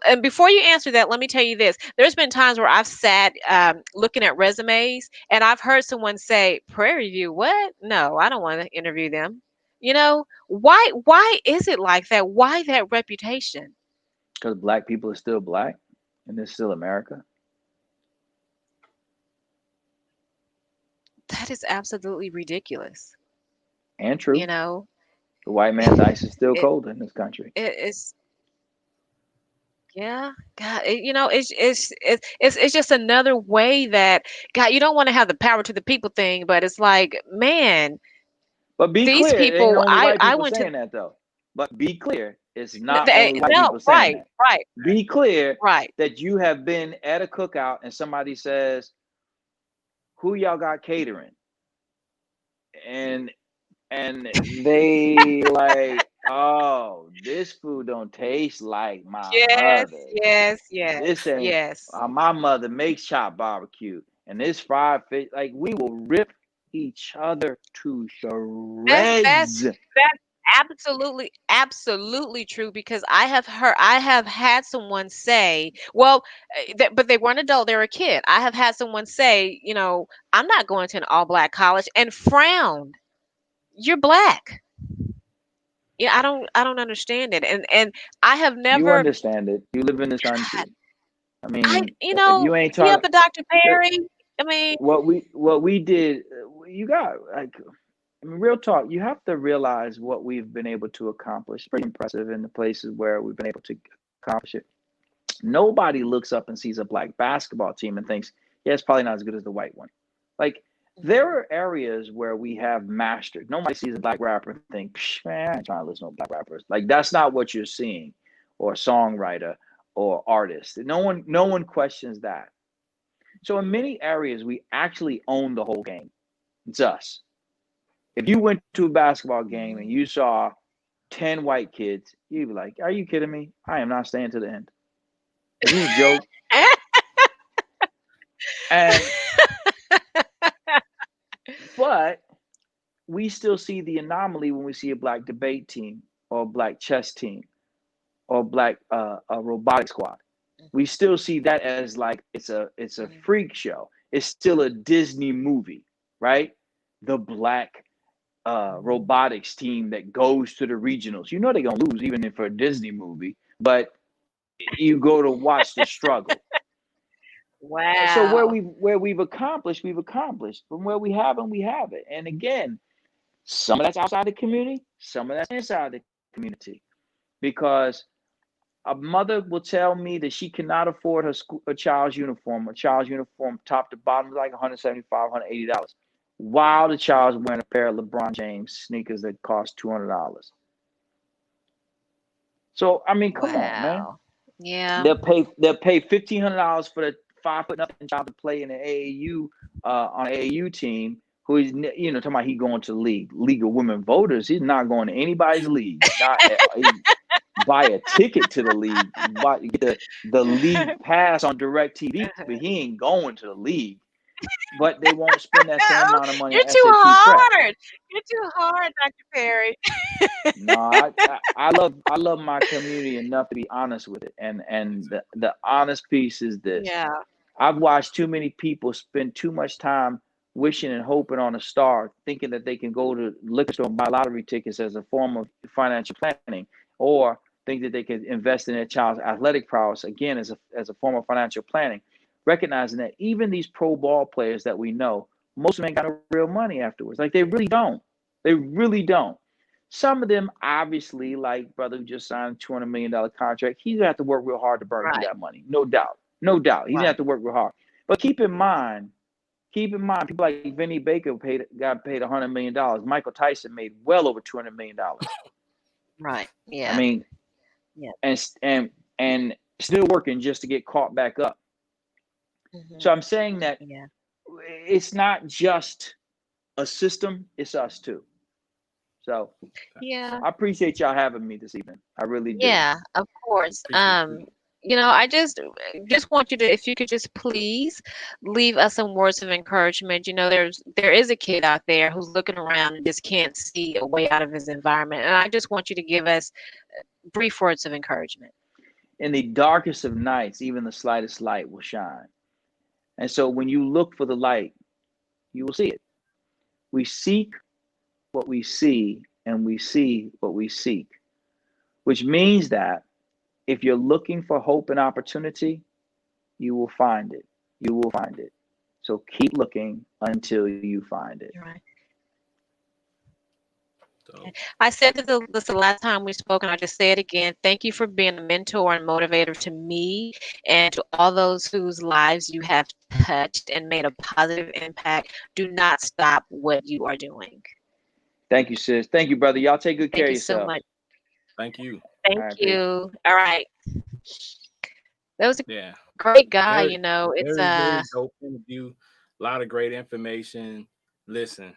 And before you answer that, let me tell you this: there's been times where I've sat looking at resumes, and I've heard someone say, "Prairie View, what? No, I don't want to interview them." Why is it like that? Why that reputation? Because black people are still black, and it's still America. That is absolutely ridiculous. And You true, know, the white man's ice is still it, cold in this country. it's yeah, God, it's just another way that God, you don't want to have the power to the people thing, but it's like, man, But be these clear, it ain't people, only I white I people went to saying that, though. But be clear, it's not only white no, people saying right, that. right, Be clear right. that you have been at a cookout and somebody says, "Who y'all got catering?" And they like, oh, this food don't taste like my Yes, mother. yes, yes, This ain't yes. my mother makes chopped barbecue, and this fried fish. Like we will rip each other to That's shreds. that's absolutely true because I have had someone say, well, but they weren't adult, they were a kid. I have had someone say, I'm not going to an all black college and frowned. You're black. Yeah, I don't understand it. And I have You never understand it. You live in this God, country. I mean, if you ain't yeah, talking, but Dr. Perry, I mean, what we did, you got like, I mean, real talk. You have to realize what we've been able to accomplish. Pretty impressive in the places where we've been able to accomplish it. Nobody looks up and sees a black basketball team and thinks, yeah, it's probably not as good as the white one. Like, there mhm, are areas where we have mastered. Nobody sees a black rapper and think, psh, man, I ain't trying to listen to black rappers. Like, that's not what you're seeing, or a songwriter or artist. No one questions that. So in many areas, we actually own the whole game. It's us. If you went to a basketball game and mhm. you saw 10 white kids, you'd be like, are you kidding me? I am not staying to the end. Is this a joke? And but we still see the anomaly when we see a black debate team or a black chess team or black a robotic squad. We still see that as like it's a Mhm, freak show. It's still a Disney movie, right? The black mhm. robotics team that goes to the regionals. You know they're gonna lose even if for a Disney movie, but you go to watch the struggle. So Wow. where we've accomplished, we've accomplished. From where we haven't, we haven't. And again, some of that's outside the community, some of that's inside the community. Because a mother will tell me that she cannot afford her child's uniform. A child's uniform, top to bottom, is like $175, $180, while the child's wearing a pair of LeBron James sneakers that cost $200. So I mean, come on, man. Wow. Yeah. They'll pay $1,500 for the 5 foot nothing child to play in the AAU on an AAU team. Who is talking about he going to the league of women voters? He's not going to anybody's league. Not he buy a ticket to the league, get the league pass on Direct TV, but he ain't going to the league. But they won't spend that same amount of money You're on too SAT prep. hard. You're too hard, Dr. Perry. No, I love my community enough to be honest with it, and the honest piece is this: Yeah. I've watched too many people spend too much time wishing and hoping on a star, thinking that they can go to the liquor store and buy lottery tickets as a form of financial planning, or think that they can invest in their child's athletic prowess again as a form of financial planning, recognizing that even these pro ball players that we know, most of them ain't got no real money afterwards. Like they really don't. They really don't. Some of them, obviously, like brother who just signed a $200 million contract, he's gonna have to work real hard to burn through Right. that money, no doubt, no doubt. He's gonna have Right. to work real hard. But keep in mind, people like Vinny Baker got paid $100 million. Michael Tyson made well over $200 million. Right. I Yeah. mean, Yeah. and still working just to get caught back up. Hmm. So I'm saying that Yeah. it's not just a system; it's us too. So Yeah. I appreciate y'all having me this evening. I really do. Yeah, of course. Appreciate you. I just want you to, if you could just please leave us some words of encouragement. There is a kid out there who's looking around and just can't see a way out of his environment. And I just want you to give us brief words of encouragement. In the darkest of nights, even the slightest light will shine. And so when you look for the light, you will see it. We seek what we see, and we see what we seek, which means that if you're looking for hope and opportunity, you will find it. You will find it. So keep looking until you find it. Right. So I said this the last time we spoke, and I just say it again. Thank you for being a mentor and motivator to me and to all those whose lives you have touched and made a positive impact. Do not stop what you are doing. Thank you, sis. Thank you, brother. Y'all take good care Thank of you so yourselves. much. thank you. All Thank right, peace. you. All right. That was a Yeah. great guy, Very, It's very, very dope interview. A lot of great information. Listen,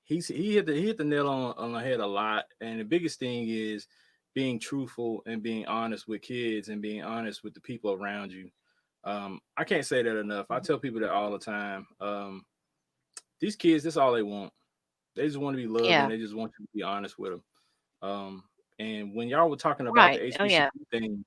he hit the nail on the head a lot. And the biggest thing is being truthful and being honest with kids and being honest with the people around you. I can't say that enough. I tell people that all the time. These kids, that's all they want. They just want to be loved, Yeah. and they just want you to be honest with them. And when y'all were talking about the Right. Oh, HBCU yeah. thing,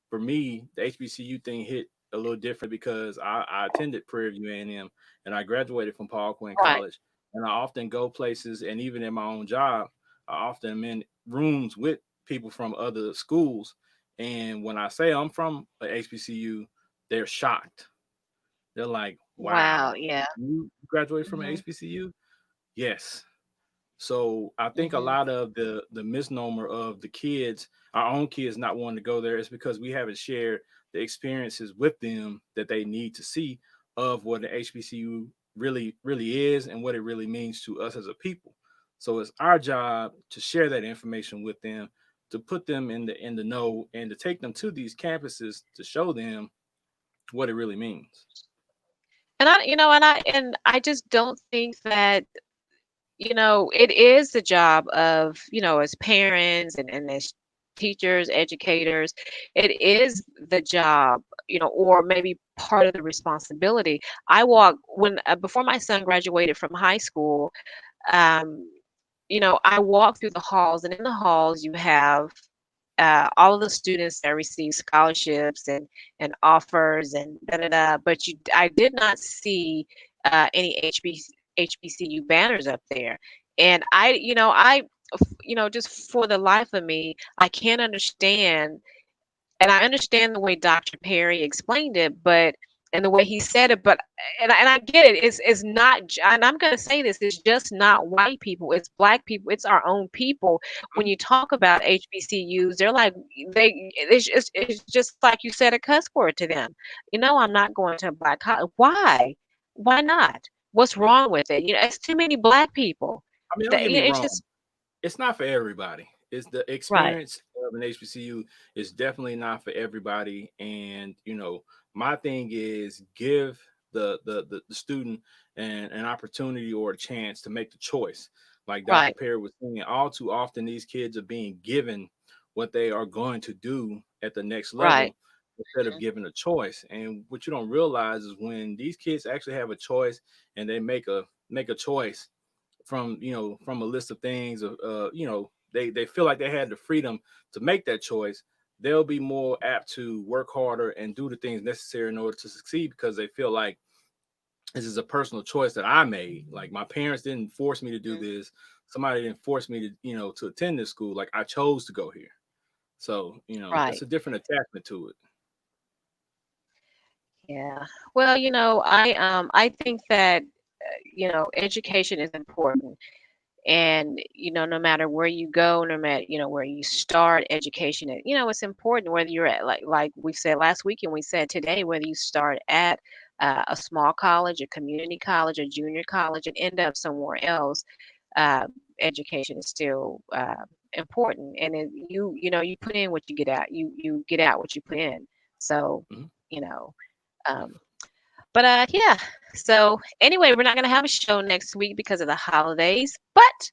for me, the HBCU thing hit a little different because I attended Prairie View A&M and I graduated from Paul Quinn Right. College. And I often go places, and even in my own job, I often am in rooms with people from other schools. And when I say I'm from a HBCU, they're shocked. They're like, Wow. wow, Yeah. you graduated from an Hmm. HBCU? Yes. So I think a Hmm. lot of the misnomer of the kids, our own kids not wanting to go there is because we haven't shared the experiences with them that they need to see of what the HBCU really is and what it really means to us as a people. So it's our job to share that information with them, to put them in the know, and to take them to these campuses to show them what it really means. And I just don't think that, it is the job of, as parents and as teachers, educators, it is the job, or maybe part of the responsibility. Before my son graduated from high school, um, I walked through the halls, and in the halls you have all of the students that receive scholarships and offers and da da da. But I did not see any HBCU banners up there, and just for the life of me, I can't understand, and I understand the way Dr. Perry explained it, but and the way he said it, but and I get it. It's not, and I'm gonna say this. It's just not white people. It's black people. It's our own people. When you talk about HBCUs, they're like it's just like you said a cuss word to them. I'm not going to a black college. Why? Why not? What's wrong with it? It's too many black people. I mean, don't That get me it's wrong. just It's not for everybody. It's the right, experience of an HBCU is definitely not for everybody. And my thing is give the student an opportunity or a chance to make the choice. Like Dr. right, Perry was saying, all too often these kids are being given what they are going to do at the next right. level instead of given a choice. And what you don't realize is when these kids actually have a choice and they make a choice from a list of things of they feel like they had the freedom to make that choice, they'll be more apt to work harder and do the things necessary in order to succeed because they feel like this is a personal choice that I made. Like my parents didn't force me to do Mhm. this. Somebody didn't force me to to attend this school. Like I chose to go here. So it's Right. a different attachment to it. Yeah. Well, I think that education is important, and no matter where you go, no matter where you start education, it's important whether you're at like we said last week and we said today, whether you start at a small college, a community college, a junior college, and end up somewhere else. Uh, Education is still important, and you put in what you get out. You get out what you put in. So Mhm. you know. Um, but yeah. So anyway, we're not gonna have a show next week because of the holidays. But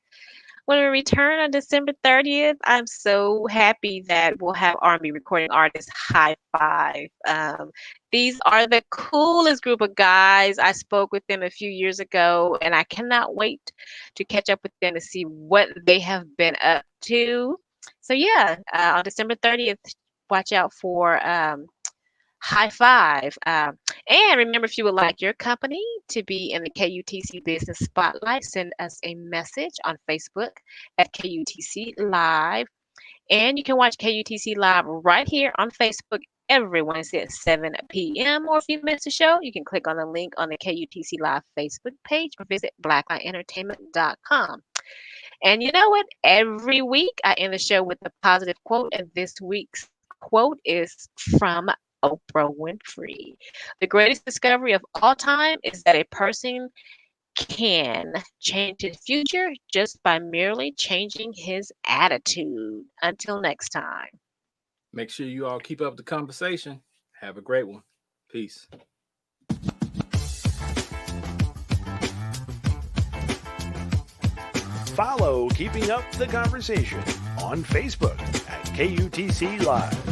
when we return on December 30th, I'm so happy that we'll have R&B recording artist High Five. These are the coolest group of guys. I spoke with them a few years ago, and I cannot wait to catch up with them to see what they have been up to. So yeah, on December 30th, watch out for High Five. And remember, if you would like your company to be in the KUTC Business Spotlight, send us a message on Facebook at KUTC Live. And you can watch KUTC Live right here on Facebook every Wednesday at 7 p.m. Or if you missed the show, you can click on the link on the KUTC Live Facebook page or visit blacklightentertainment.com. And you know what? Every week I end the show with a positive quote, and this week's quote is from Oprah Winfrey. The greatest discovery of all time is that a person can change his future just by merely changing his attitude. Until next time. Make sure you all keep up the conversation. Have a great one. Peace. keeping up the conversation on Facebook at KUTC Live.